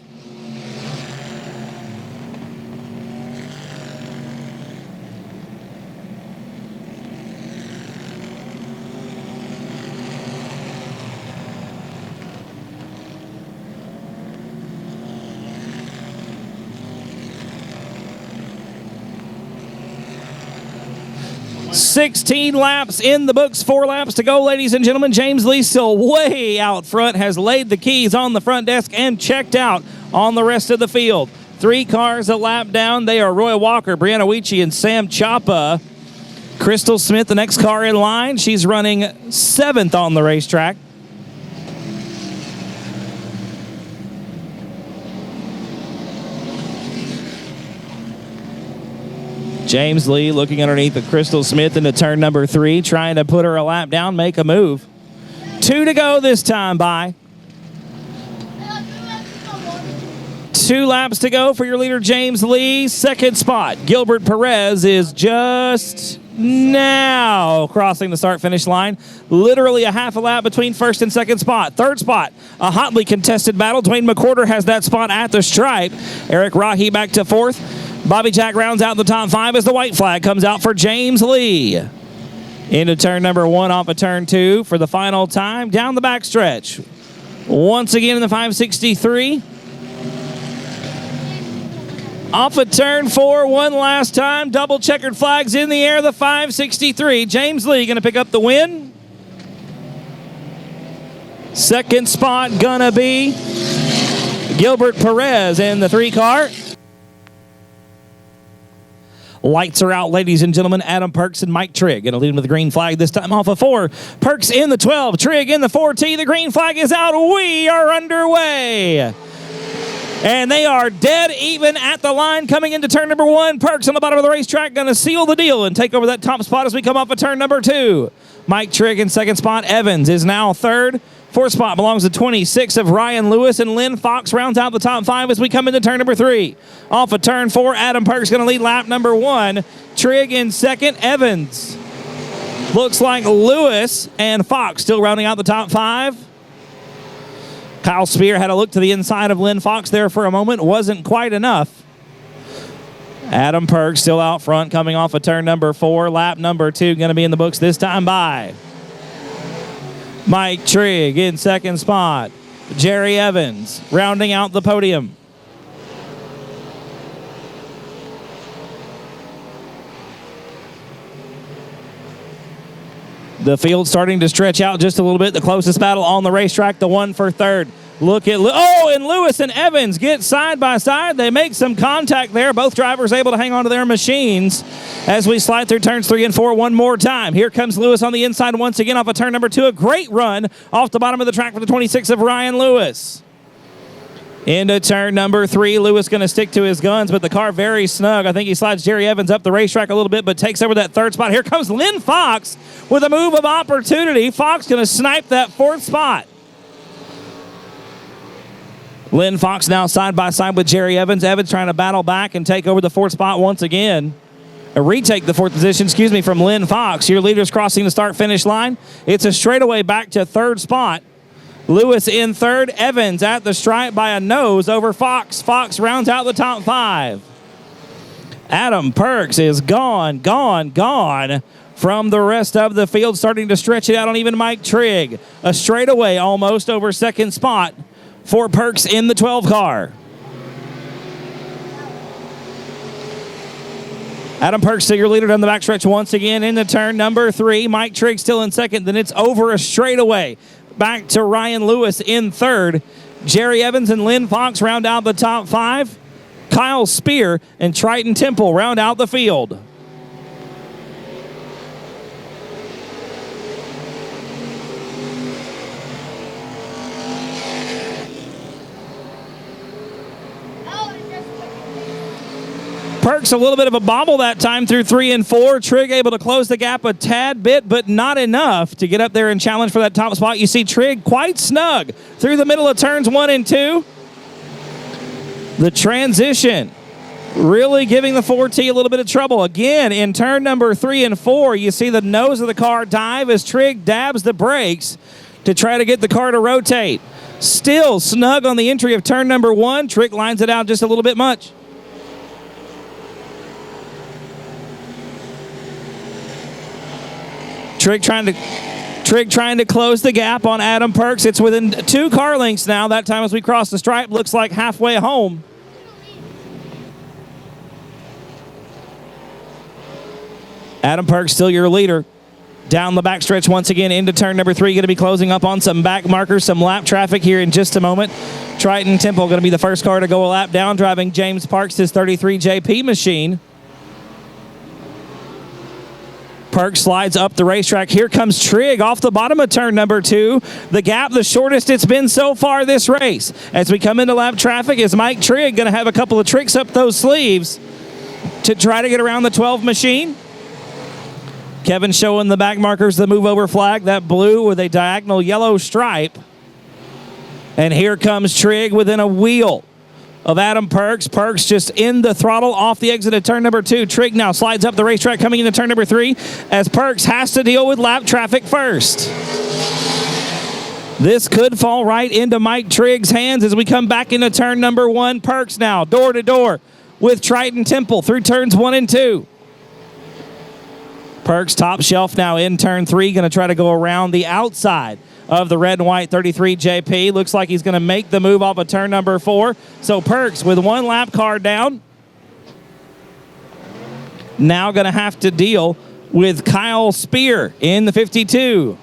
$16 laps in the books, 4 laps to go, ladies and gentlemen. James Lee still way out front, has laid the keys on the front desk and checked out on the rest of the field. 3 cars a lap down. They are Roy Walker, Brianna Weechie, and Sam Choppa. Crystal Smith, the next car in line. She's running 7th on the racetrack. James Lee looking underneath the Crystal Smith into turn number 3, trying to put her a lap down, make a move. 2 to go this time by. 2 laps to go for your leader, James Lee. Second spot, Gilbert Perez is just now crossing the start-finish line. Literally a half a lap between first and second spot. Third spot, a hotly contested battle. Dwayne McWhorter has that spot at the stripe. Eric Rahi back to 4th. Bobby Jack rounds out the top 5 as the white flag comes out for James Lee. Into turn number 1 off of turn 2 for the final time down the back stretch. Once again in the 563. Off of turn 4 one last time. Double checkered flags in the air, the 563. James Lee going to pick up the win. Second spot gonna be Gilbert Perez in the 3 car. Lights are out, ladies and gentlemen. Adam Perks and Mike Trigg going to lead them with the green flag this time off of 4. Perks in the 12, Trigg in the 4T. The green flag is out. We are underway. And they are dead even at the line coming into turn number 1. Perks on the bottom of the racetrack going to seal the deal and take over that top spot as we come off of turn number 2. Mike Trigg in second spot. Evans is now third. Fourth spot belongs to 26 of Ryan Lewis, and Lynn Fox rounds out the top 5 as we come into turn number 3. Off of turn 4, Adam Perk's going to lead lap number 1. Trigg in second, Evans. Looks like Lewis and Fox still rounding out the top 5. Kyle Spear had a look to the inside of Lynn Fox there for a moment. Wasn't quite enough. Adam Perk still out front coming off of turn number 4. Lap number 2 going to be in the books this time by Mike Trigg in second spot. Jerry Evans rounding out the podium. The field starting to stretch out just a little bit. The closest battle on the racetrack, the one for third. Look at, and Lewis and Evans get side by side. They make some contact there. Both drivers able to hang on to their machines as we slide through turns 3 and 4 one more time. Here comes Lewis on the inside once again off of turn number 2. A great run off the bottom of the track for the 26 of Ryan Lewis. Into turn number 3. Lewis going to stick to his guns, but the car very snug. I think he slides Jerry Evans up the racetrack a little bit, but takes over that third spot. Here comes Lynn Fox with a move of opportunity. Fox going to snipe that fourth spot. Lynn Fox now side by side with Jerry Evans. Evans trying to battle back and take over the fourth spot once again. Retake the fourth position, from Lynn Fox. Your leaders crossing the start-finish line. It's a straightaway back to third spot. Lewis in third. Evans at the stripe by a nose over Fox. Fox rounds out the top 5. Adam Perks is gone from the rest of the field, starting to stretch it out on even Mike Trigg. A straightaway almost over second spot for Perks in the 12 car. Adam Perks still your leader down the backstretch once again into turn number 3. Mike Trigg still in second. Then it's over a straightaway. Back to Ryan Lewis in third. Jerry Evans and Lynn Fox round out the top 5. Kyle Spear and Triton Temple round out the field. Perks a little bit of a bobble that time through 3 and 4. Trigg able to close the gap a tad bit, but not enough to get up there and challenge for that top spot. You see Trigg quite snug through the middle of turns 1 and 2. The transition really giving the 4T a little bit of trouble. Again, in turn number 3 and 4, you see the nose of the car dive as Trigg dabs the brakes to try to get the car to rotate. Still snug on the entry of turn number 1. Trigg lines it out just a little bit much. Trigg trying to close the gap on Adam Perks. It's within 2 car lengths now. That time as we cross the stripe, looks like halfway home. Adam Perks still your leader. Down the backstretch once again into turn number 3. Going to be closing up on some back markers, some lap traffic here in just a moment. Triton Temple going to be the first car to go a lap down, driving James Parks' his 33 JP machine. Perks slides up the racetrack. Here comes Trigg off the bottom of turn number 2. The gap, the shortest it's been so far this race. As we come into lap traffic, is Mike Trigg going to have a couple of tricks up those sleeves to try to get around the 12 machine? Kevin showing the back markers, the move over flag, that blue with a diagonal yellow stripe. And here comes Trigg within a wheel of Adam Perks. Perks just in the throttle off the exit of turn number 2. Trigg now slides up the racetrack coming into turn number 3 as Perks has to deal with lap traffic first. This could fall right into Mike Trigg's hands as we come back into turn number 1. Perks now door to door with Triton Temple through turns 1 and 2. Perks top shelf now in turn 3, going to try to go around the outside of the red and white 33 JP. Looks like he's going to make the move off of turn number 4. So Perks with 1 lap car down. Now going to have to deal with Kyle Spear in the 52.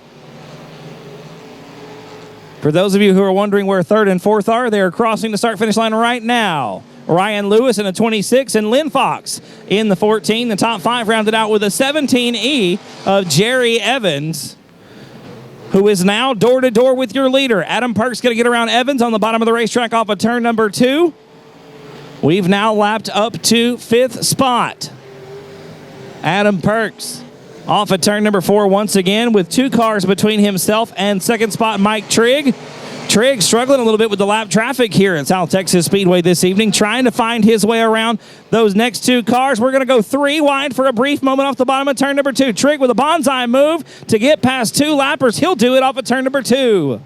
For those of you who are wondering where 3rd and 4th are, they are crossing the start-finish line right now. Ryan Lewis in a 26 and Lynn Fox in the 14. The top 5 rounded out with a 17E of Jerry Evans, who is now door-to-door with your leader. Adam Perks going to get around Evans on the bottom of the racetrack off of turn number 2. We've now lapped up to 5th spot. Adam Perks Off at turn number 4 once again with 2 cars between himself and second spot Mike Trigg. Trigg struggling a little bit with the lap traffic here at South Texas Speedway this evening, trying to find his way around those next 2 cars. We're going to go 3 wide for a brief moment off the bottom of turn number 2. Trigg with a bonsai move to get past 2 lappers. He'll do it off of turn number 2.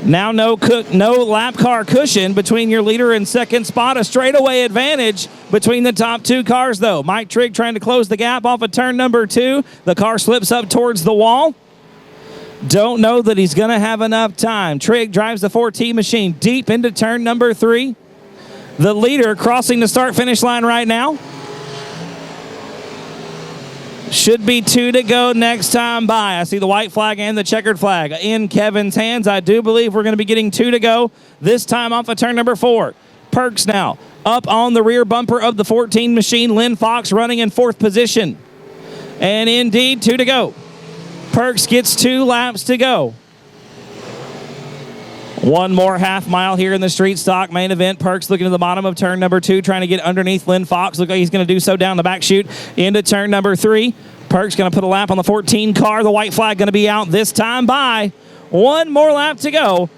Now no lap car cushion between your leader and second spot. A straightaway advantage between the top 2 cars, though. Mike Trigg trying to close the gap off of turn number 2. The car slips up towards the wall. Don't know that he's going to have enough time. Trigg drives the 4T machine deep into turn number 3. The leader crossing the start-finish line right now. Should be 2 to go next time by. I see the white flag and the checkered flag in Kevin's hands. I do believe we're going to be getting 2 to go, this time off of turn number 4. Perks now up on the rear bumper of the 14 machine. Lynn Fox running in 4th position. And indeed, 2 to go. Perks gets 2 laps to go. 1 more half mile here in the street stock main event. Perks looking to the bottom of turn number 2, trying to get underneath Lynn Fox. Look like he's going to do so down the back chute into turn number 3. Perks going to put a lap on the 14 car. The white flag going to be out this time by. 1 more lap to go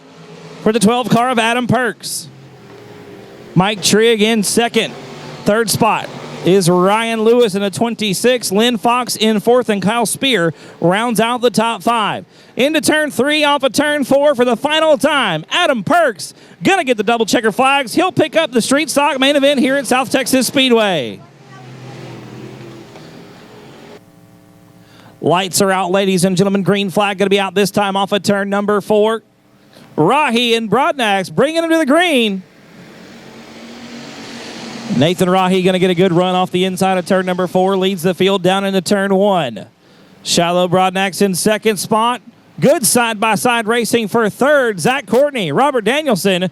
for the 12 car of Adam Perks. Mike Trigg in second. Third spot is Ryan Lewis in a 26. Lynn Fox in 4th, and Kyle Spear rounds out the top 5. Into turn 3 off of turn 4 for the final time. Adam Perks going to get the double checker flags. He'll pick up the street stock main event here at South Texas Speedway. Lights are out, ladies and gentlemen. Green flag going to be out this time off of turn number 4. Rahi and Brodnax bringing him to the green. Nathan Rahi going to get a good run off the inside of turn number 4. Leads the field down into turn 1. Shallow Brodnax in second spot. Good side-by-side racing for third. Zach Courtney, Robert Danielson,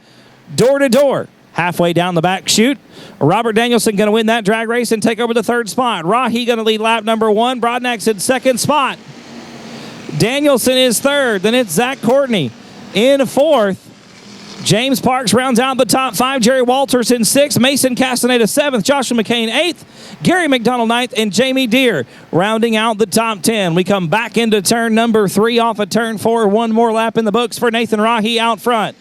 door to door. Halfway down the back chute. Robert Danielson going to win that drag race and take over the third spot. Rahi going to lead lap number 1. Brodnax in second spot. Danielson is third. Then it's Zach Courtney in 4th. James Parks rounds out the top 5. Jerry Walters in 6th. Mason Castaneda 7th. Joshua McCain 8th. Gary McDonald 9th. And Jamie Deere rounding out the top 10. We come back into turn number 3 off of turn 4. 1 more lap in the books for Nathan Rahi out front.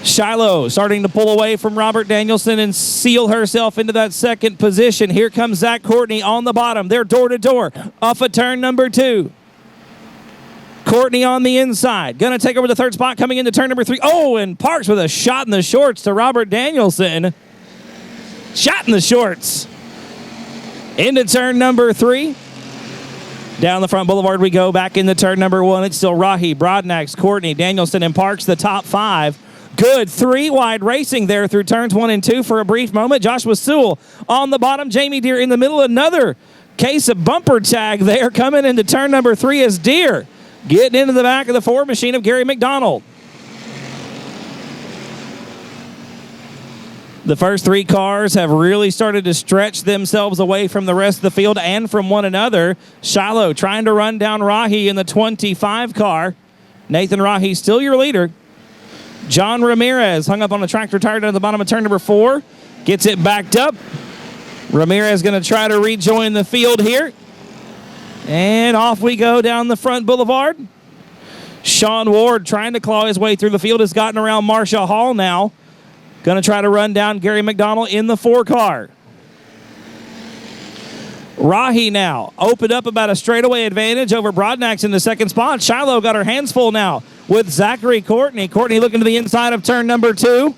Shiloh starting to pull away from Robert Danielson and seal herself into that second position. Here comes Zach Courtney on the bottom. They're door to door off of turn number 2. Courtney on the inside. Going to take over the third spot coming into turn number 3. Oh, and Parks with a shot in the shorts to Robert Danielson. Shot in the shorts. Into turn number 3. Down the front boulevard we go. Back into turn number 1. It's still Rahi, Brodnax, Courtney, Danielson, and Parks, the top 5. Good 3-wide racing there through turns 1 and 2 for a brief moment. Joshua Sewell on the bottom. Jamie Deere in the middle. Another case of bumper tag there coming into turn number 3 is Deere. Getting into the back of the 4 machine of Gary McDonald. The first 3 cars have really started to stretch themselves away from the rest of the field and from one another. Shiloh trying to run down Rahi in the 25 car. Nathan Rahi still your leader. John Ramirez hung up on a tractor tire down at the bottom of turn number 4. Gets it backed up. Ramirez going to try to rejoin the field here. And off we go down the front boulevard. Sean Ward trying to claw his way through the field has gotten around Marcia Hall now. Going to try to run down Gary McDonald in the 4 car. Rahi now opened up about a straightaway advantage over Brodnax in the second spot. Shiloh got her hands full now with Zachary Courtney. Courtney looking to the inside of turn number 2.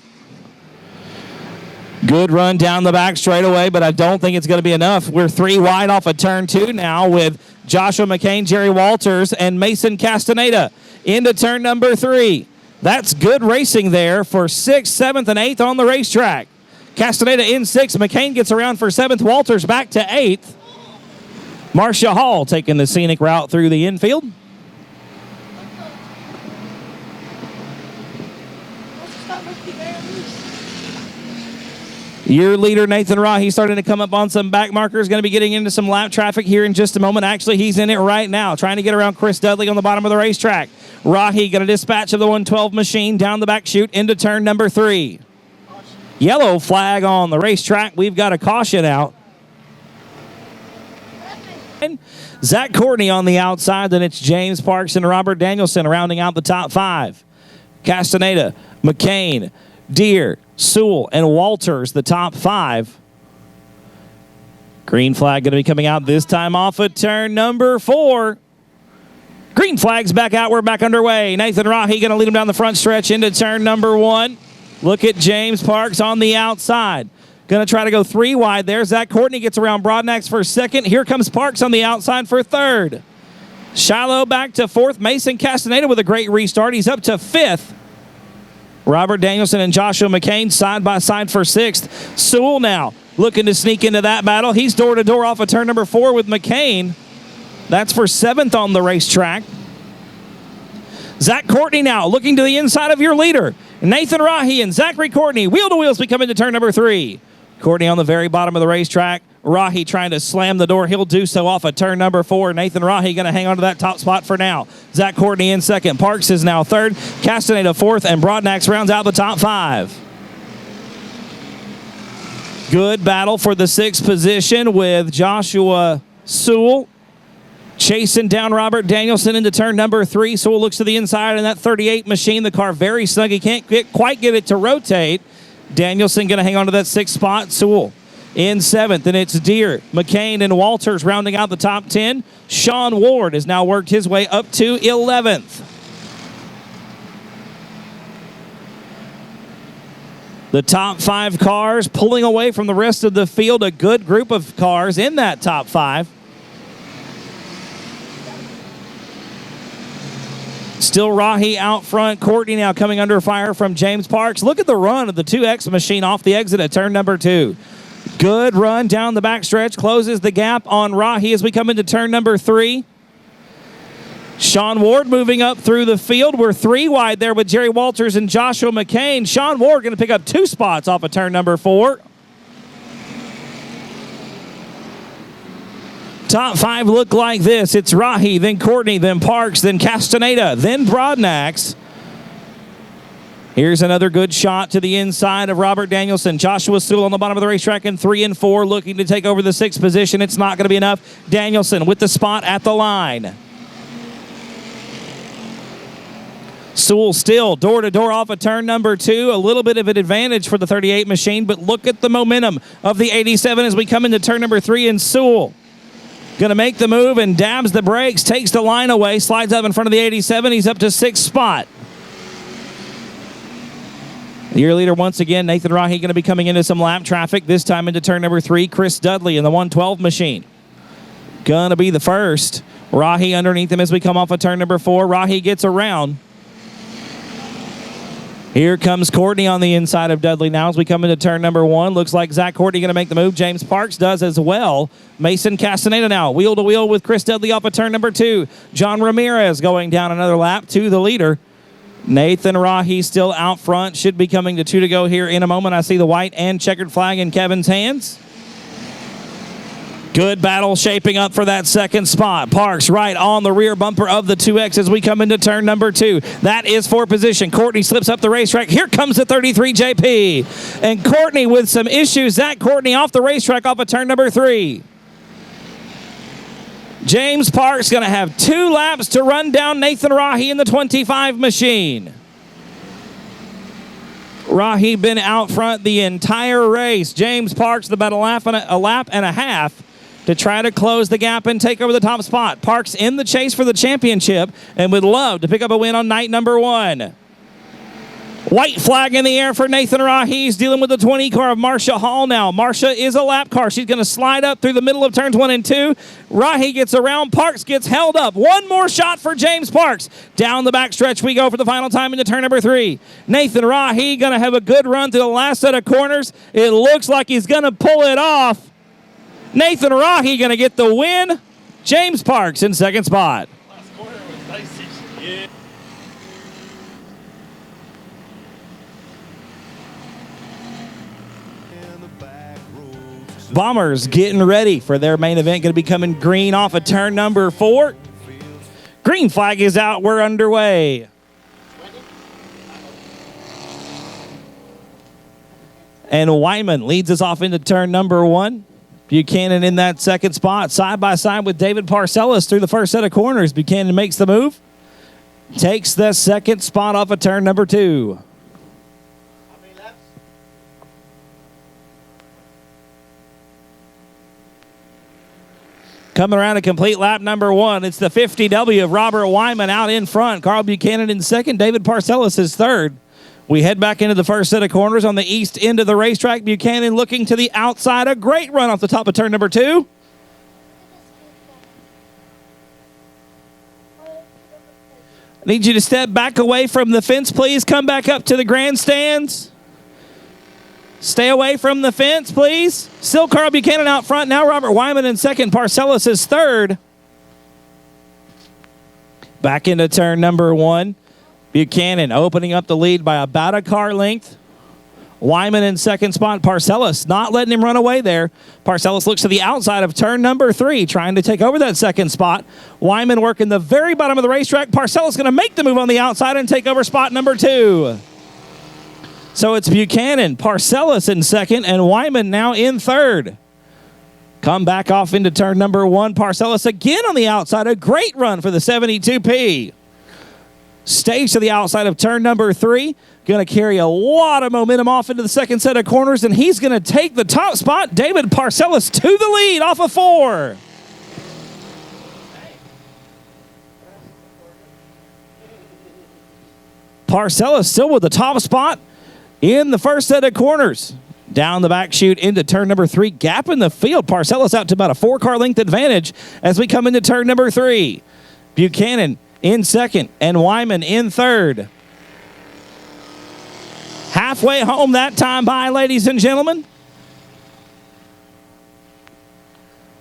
Good run down the back straightaway, but I don't think it's going to be enough. We're 3 wide off of turn 2 now with Joshua McCain, Jerry Walters, and Mason Castaneda into turn number 3. That's good racing there for 6th, 7th, and 8th on the racetrack. Castaneda in 6th. McCain gets around for 7th. Walters back to 8th. Marcia Hall taking the scenic route through the infield. Your leader, Nathan Rahi, starting to come up on some back markers. Going to be getting into some lap traffic here in just a moment. Actually, he's in it right now, trying to get around Chris Dudley on the bottom of the racetrack. Rahi going to dispatch of the 112 machine down the back chute into turn number 3. Yellow flag on the racetrack. We've got a caution out. Zach Courtney on the outside. Then it's James Parks and Robert Danielson rounding out the top 5. Castaneda, McCain, Deere, Sewell, and Walters, the top 5. Green flag going to be coming out this time off of turn number 4. Green flag's back out. We're back underway. Nathan Rahi going to lead him down the front stretch into turn number 1. Look at James Parks on the outside. Going to try to go 3 wide there. Zach Courtney gets around Broadnax for 2nd. Here comes Parks on the outside for 3rd. Shiloh back to 4th. Mason Castaneda with a great restart. He's up to 5th. Robert Danielson and Joshua McCain side by side for 6th. Sewell now looking to sneak into that battle. He's door to door off of turn number 4 with McCain. That's for 7th on the racetrack. Zach Courtney now looking to the inside of your leader. Nathan Rahi and Zachary Courtney wheel to wheel as we come into turn number 3. Courtney on the very bottom of the racetrack. Rahi trying to slam the door. He'll do so off of turn number 4. Nathan Rahi going to hang on to that top spot for now. Zach Courtney in 2nd. Parks is now 3rd. Castaneda 4th. And Broadnax rounds out the top 5. Good battle for the 6th position with Joshua Sewell chasing down Robert Danielson into turn number 3. Sewell looks to the inside in that 38 machine. The car very snug. He can't quite get it to rotate. Danielson going to hang on to that 6th spot. Sewell in 7th, and it's Deere, McCain, and Walters rounding out the top 10. Sean Ward has now worked his way up to 11th. The top 5 cars pulling away from the rest of the field. A good group of cars in that top 5. Still Rahi out front. Courtney now coming under fire from James Parks. Look at the run of the 2X machine off the exit at turn number 2. Good run down the backstretch. Closes the gap on Rahi as we come into turn number 3. Sean Ward moving up through the field. We're 3 wide there with Jerry Walters and Joshua McCain. Sean Ward going to pick up 2 spots off of turn number 4. Top 5 look like this. It's Rahi, then Courtney, then Parks, then Castaneda, then Broadnax. Here's another good shot to the inside of Robert Danielson. Joshua Sewell on the bottom of the racetrack in 3 and 4, looking to take over the 6th position. It's not going to be enough. Danielson with the spot at the line. Sewell still door to door off of turn number 2. A little bit of an advantage for the 38 machine, but look at the momentum of the 87 as we come into turn number 3, and Sewell going to make the move and dabs the brakes, takes the line away, slides up in front of the 87. He's up to 6th spot. Your leader once again, Nathan Rahi, going to be coming into some lap traffic, this time into turn number 3. Chris Dudley in the 112 machine. Going to be the first. Rahi underneath him as we come off of turn number 4. Rahi gets around. Here comes Courtney on the inside of Dudley now as we come into turn number 1. Looks like Zach Courtney going to make the move. James Parks does as well. Mason Castaneda now wheel to wheel with Chris Dudley off of turn number 2. John Ramirez going down another lap to the leader. Nathan Rahi still out front. Should be coming to 2 to go here in a moment. I see the white and checkered flag in Kevin's hands. Good battle shaping up for that 2nd spot. Parks right on the rear bumper of the 2X as we come into turn number 2. That is for position. Courtney slips up the racetrack. Here comes the 33 JP. And Courtney with some issues. Zach Courtney off the racetrack off of turn number 3. James Parks going to have 2 laps to run down Nathan Rahi in the 25 machine. Rahi been out front the entire race. James Parks about a lap and a half to try to close the gap and take over the top spot. Parks in the chase for the championship and would love to pick up a win on night number 1. White flag in the air for Nathan Rahi. He's dealing with the 20 car of Marcia Hall now. Marcia is a lap car. She's going to slide up through the middle of turns 1 and 2. Rahi gets around. Parks gets held up. One more shot for James Parks. Down the backstretch we go for the final time into turn number 3. Nathan Rahi going to have a good run through the last set of corners. It looks like he's going to pull it off. Nathan Rahi going to get the win. James Parks in 2nd spot. Last corner was nice. Yeah. Bombers getting ready for their main event. Going to be coming green off of turn number 4. Green flag is out. We're underway. And Wyman leads us off into turn number 1. Buchanan in that second spot, side by side with David Parcellis through the first set of corners. Buchanan makes the move, takes the second spot off of turn number 2. Coming around a complete lap number 1, it's the 50W of Robert Wyman out in front. Carl Buchanan in second, David Parcellis is third. We head back into the first set of corners on the east end of the racetrack. Buchanan looking to the outside. A great run off the top of turn number 2. I need you to step back away from the fence, please. Come back up to the grandstands. Stay away from the fence, please. Still Carl Buchanan out front. Now Robert Wyman in second. Parcellis is third. Back into turn number 1. Buchanan opening up the lead by about a car length. Wyman in second spot. Parcellis not letting him run away there. Parcellis looks to the outside of turn number 3, trying to take over that second spot. Wyman working the very bottom of the racetrack. Parcellis going to make the move on the outside and take over spot number 2. So it's Buchanan, Parcellis in second, and Wyman now in third. Come back off into turn number 1. Parcellis again on the outside. A great run for the 72P. Stays to the outside of turn number 3. Going to carry a lot of momentum off into the second set of corners, and he's going to take the top spot. David Parcellis to the lead off of 4. Parcellis still with the top spot in the first set of corners. Down the back chute into turn number 3. Gap in the field. Parcellis out to about a 4-car length advantage as we come into turn number 3. Buchanan in second and Wyman in third. Halfway home that time by, ladies and gentlemen.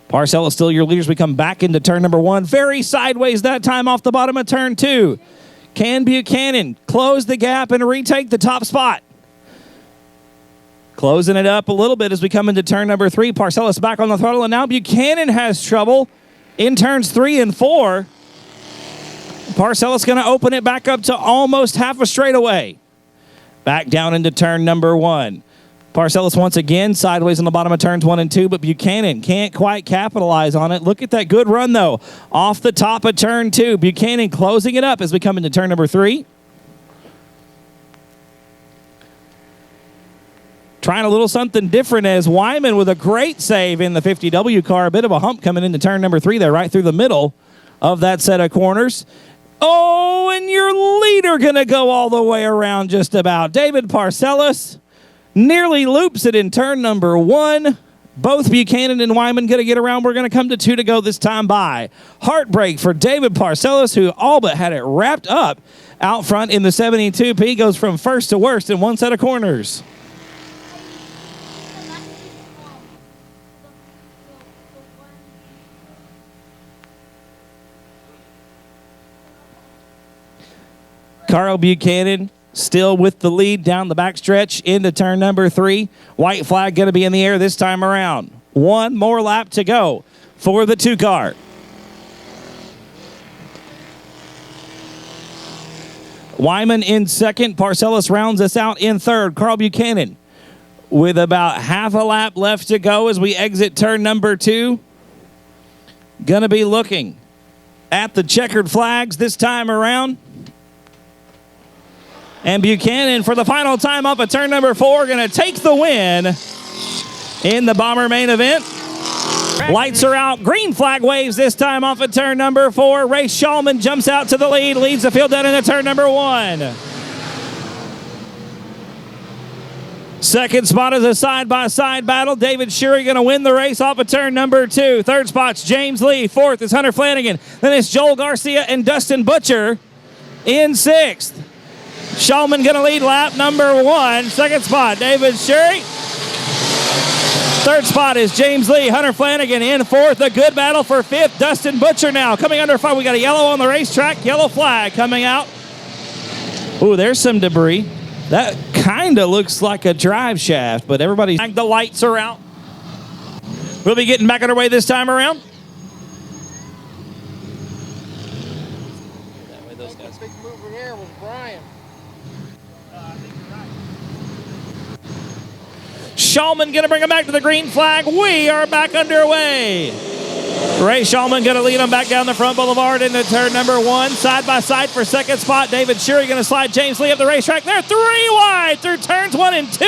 Parcellis still your leaders. We come back into turn number 1. Very sideways that time off the bottom of turn 2. Can Buchanan close the gap and retake the top spot? Closing it up a little bit as we come into turn number 3. Parcellis back on the throttle, and now Buchanan has trouble in turns 3 and 4. Parcellis going to open it back up to almost half a straightaway. Back down into turn number 1. Parcellis once again sideways on the bottom of turns 1 and 2, but Buchanan can't quite capitalize on it. Look at that good run, though, off the top of turn 2. Buchanan closing it up as we come into turn number 3. Trying a little something different as Wyman with a great save in the 50W car. A bit of a hump coming into turn number 3 there, right through the middle of that set of corners. Oh, and your leader going to go all the way around just about. David Parcellis nearly loops it in turn number 1. Both Buchanan and Wyman going to get around. We're going to come to 2 to go this time by. Heartbreak for David Parcellis, who all but had it wrapped up out front in the 72P. Goes from first to worst in one set of corners. Carl Buchanan still with the lead down the backstretch into turn number 3. White flag going to be in the air this time around. One more lap to go for the 2 car. Wyman in second. Parcellis rounds us out in third. Carl Buchanan with about half a lap left to go as we exit turn number 2. Going to be looking at the checkered flags this time around. And Buchanan, for the final time up at turn number 4, going to take the win in the Bomber main event. Lights are out. Green flag waves this time off at turn number 4. Ray Shulman jumps out to the lead, leads the field down into turn number 1. Second spot is a side-by-side battle. David Sherry going to win the race off of turn number 2. Third spot's James Lee. Fourth is Hunter Flanagan. Then it's Joel Garcia and Dustin Butcher in 6th. Shulman going to lead lap number 1. Second spot, David Sherry. Third spot is James Lee. Hunter Flanagan in 4th. A good battle for 5th. Dustin Butcher now coming under fire. We got a yellow on the racetrack. Yellow flag coming out. Ooh, there's some debris. That kind of looks like a drive shaft, but everybody's... The lights are out. We'll be getting back underway this time around. That way those guys... Big mover there was Brian. Shulman going to bring him back to the green flag. We are back underway. Ray Shulman going to lead him back down the front boulevard into turn number 1. Side by side for second spot. David Shuri going to slide James Lee up the racetrack. They're 3 wide through turns 1 and 2.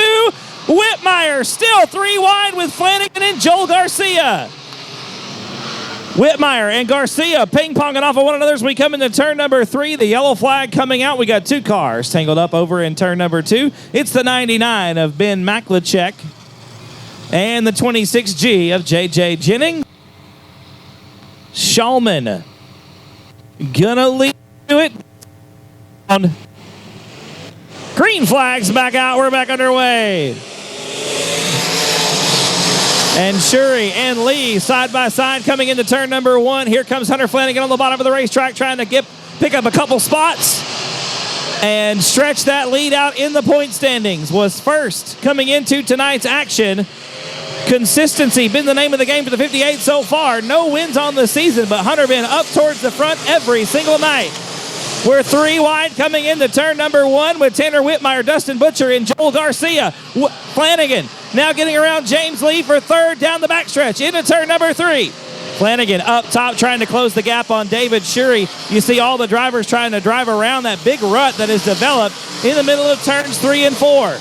Whitmire still 3 wide with Flanagan and Joel Garcia. Whitmire and Garcia ping-ponging off of one another as we come into turn number 3. The yellow flag coming out. We got 2 cars tangled up over in turn number 2. It's the 99 of Ben Maklachek and the 26G of J.J. Jennings. Shulman gonna lead to it. Green flags back out. We're back underway. And Shuri and Lee side by side coming into turn number 1. Here comes Hunter Flanagan on the bottom of the racetrack trying to pick up a couple spots and stretch that lead out in the point standings. Was first coming into tonight's action. Consistency been the name of the game for the 58 so far. No wins on the season, but Hunter been up towards the front every single night. We're 3 wide coming into turn number 1 with Tanner Whitmire, Dustin Butcher, and Joel Garcia. Flanagan now getting around James Lee for third down the backstretch into turn number 3. Flanagan up top trying to close the gap on David Shuri. You see all the drivers trying to drive around that big rut that is developed in the middle of turns 3 and 4.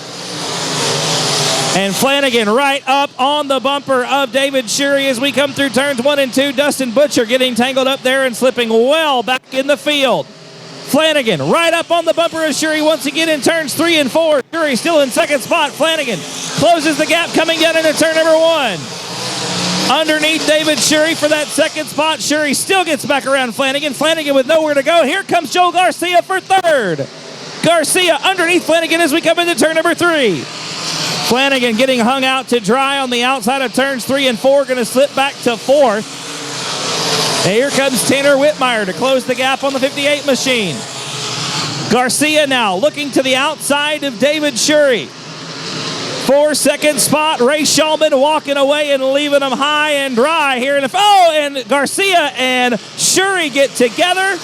And Flanagan right up on the bumper of David Shuri as we come through turns 1 and 2. Dustin Butcher getting tangled up there and slipping well back in the field. Flanagan right up on the bumper of Shuri once again in turns 3 and 4. Shuri still in second spot. Flanagan closes the gap coming down into turn number 1. Underneath David Shuri for that second spot. Shuri still gets back around Flanagan. Flanagan with nowhere to go. Here comes Joel Garcia for third. Garcia underneath Flanagan as we come into turn number 3. Flanagan getting hung out to dry on the outside of turns 3 and 4. Going to slip back to 4th. And here comes Tanner Whitmire to close the gap on the 58 machine. Garcia now looking to the outside of David Shuri. For second spot, Ray Shulman walking away and leaving them high and dry here in the... Oh, and Garcia and Shuri get together.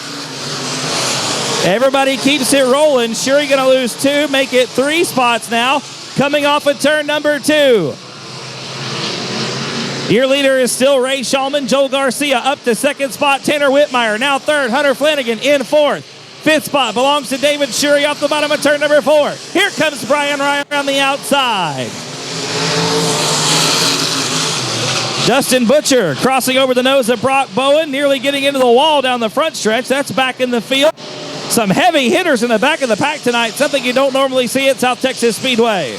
Everybody keeps it rolling. Shuri going to lose 2, make it 3 spots now. Coming off of turn number 2. Your leader is still Ray Shulman. Joel Garcia up to second spot. Tanner Whitmire now third. Hunter Flanagan in 4th. 5th spot belongs to David Shuri off the bottom of turn number 4. Here comes Brian Ryan on the outside. Dustin Butcher crossing over the nose of Brock Bowen, nearly getting into the wall down the front stretch. That's back in the field. Some heavy hitters in the back of the pack tonight, something you don't normally see at South Texas Speedway.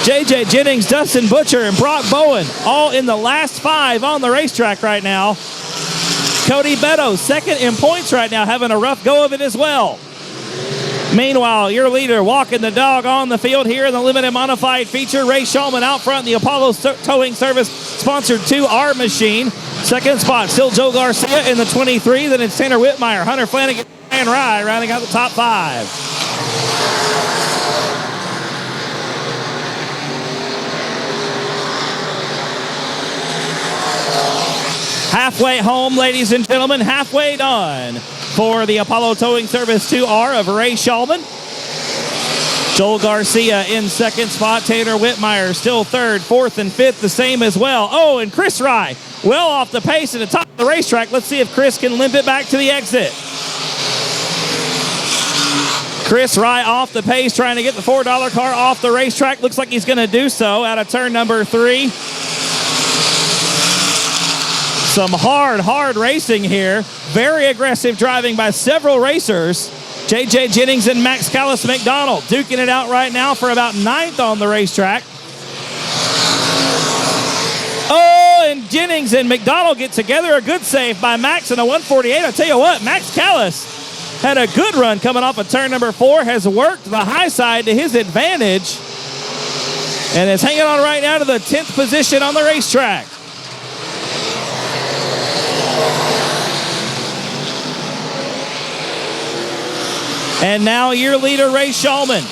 J.J. Jennings, Dustin Butcher, and Brock Bowen all in the last 5 on the racetrack right now. Cody Beto, second in points right now, having a rough go of it as well. Meanwhile, your leader walking the dog on the field here in the limited modified feature. Ray Shulman out front, the Apollo Towing Service sponsored 2R machine. Second spot, still Joe Garcia in the 23. Then it's Tanner Whitmire, Hunter Flanagan, and Rye rounding out the top 5. Halfway home, ladies and gentlemen, halfway done for the Apollo Towing Service 2R of Ray Shulman. Joel Garcia in second spot. Tanner Whitmire still third. 4th and 5th the same as well. Oh, and Chris Rye well off the pace at the top of the racetrack. Let's see if Chris can limp it back to the exit. Chris Rye off the pace trying to get the $4 car off the racetrack. Looks like he's going to do so out of turn number 3. Some hard racing here. Very aggressive driving by several racers. J.J. Jennings and Max Callis McDonald duking it out right now for about 9th on the racetrack. Oh, and Jennings and McDonald get together. A good save by Max in a 148. I tell you what, Max Callis had a good run coming off of turn number 4. Has worked the high side to his advantage. And is hanging on right now to the 10th position on the racetrack. And now your leader, Ray Shulman.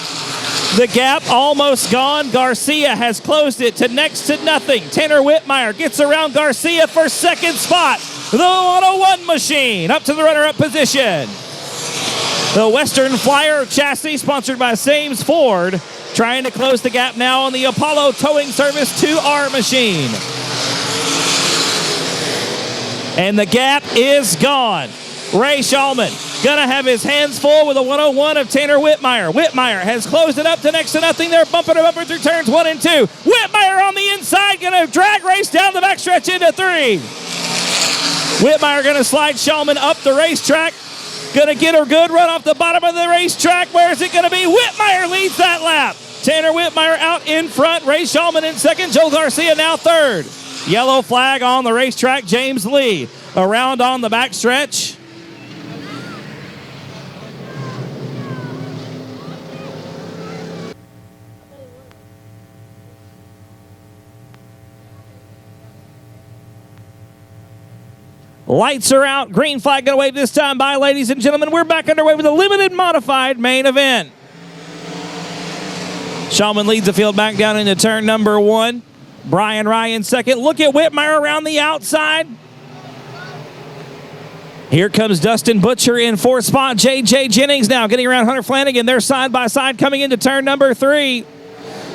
The gap almost gone. Garcia has closed it to next to nothing. Tanner Whitmire gets around Garcia for second spot. The 101 machine up to the runner-up position. The Western Flyer chassis, sponsored by Sames Ford, Trying to close the gap now on the Apollo Towing Service 2R machine. And the gap is gone. Ray Shulman gonna have his hands full with a 101 of Tanner Whitmire. Whitmire has closed it up to next to nothing. They're bumper to bumper through turns 1 and 2. Whitmire on the inside, gonna drag race down the backstretch into 3. Whitmire gonna slide Shulman up the racetrack. Gonna get a good run off the bottom of the racetrack. Where is it gonna be? Whitmire leads that lap. Tanner Whitmire out in front. Ray Shulman in second. Joel Garcia now third. Yellow flag on the racetrack. James Lee around on the backstretch. Lights are out. Green flag going to wave this time by, ladies and gentlemen. We're back underway with a limited modified main event. Shulman leads the field back down into turn number 1. Brian Ryan second. Look at Whitmire around the outside. Here comes Dustin Butcher in 4th spot. J.J. Jennings now getting around Hunter Flanagan. They're side by side coming into turn number 3.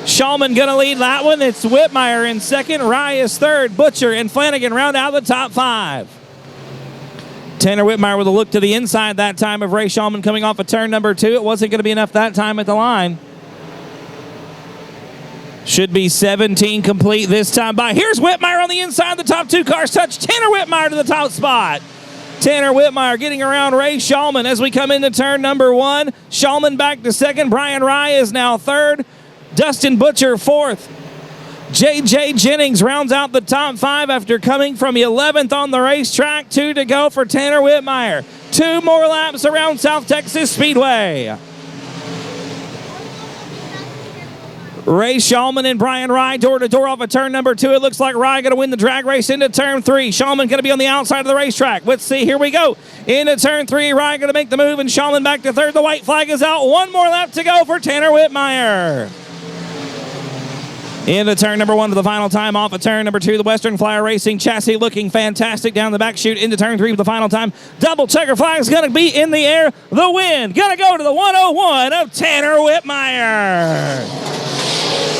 Shulman going to lead that one. It's Whitmire in second. Rye is third. Butcher and Flanagan round out the top 5. Tanner Whitmire with a look to the inside that time of Ray Shulman coming off of turn number 2. It wasn't going to be enough that time at the line. Should be 17 complete this time by. Here's Whitmire on the inside. The top 2 cars touch. Tanner Whitmire to the top spot. Tanner Whitmire getting around Ray Shulman as we come into turn number 1. Shulman back to second. Brian Rye is now third. Dustin Butcher 4th. J.J. Jennings rounds out the top 5 after coming from 11th on the racetrack. 2 to go for Tanner Whitmire. 2 more laps around South Texas Speedway. Ray Shulman and Brian Rye door to door off of turn number 2. It looks like Rye going to win the drag race into turn 3. Shulman going to be on the outside of the racetrack. Let's see. Here we go. Into turn 3. Rye going to make the move and Shulman back to third. The white flag is out. 1 more lap to go for Tanner Whitmire. Into turn number 1 to the final time off of turn number 2. The Western Flyer Racing chassis looking fantastic down the back chute into turn 3 for the final time. Double checker flag is going to be in the air. The win going to go to the 101 of Tanner Whitmire.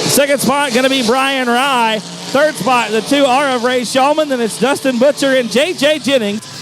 Second spot going to be Brian Rye. Third spot, the 2R of Ray Shulman. Then it's Dustin Butcher and J.J. Jennings.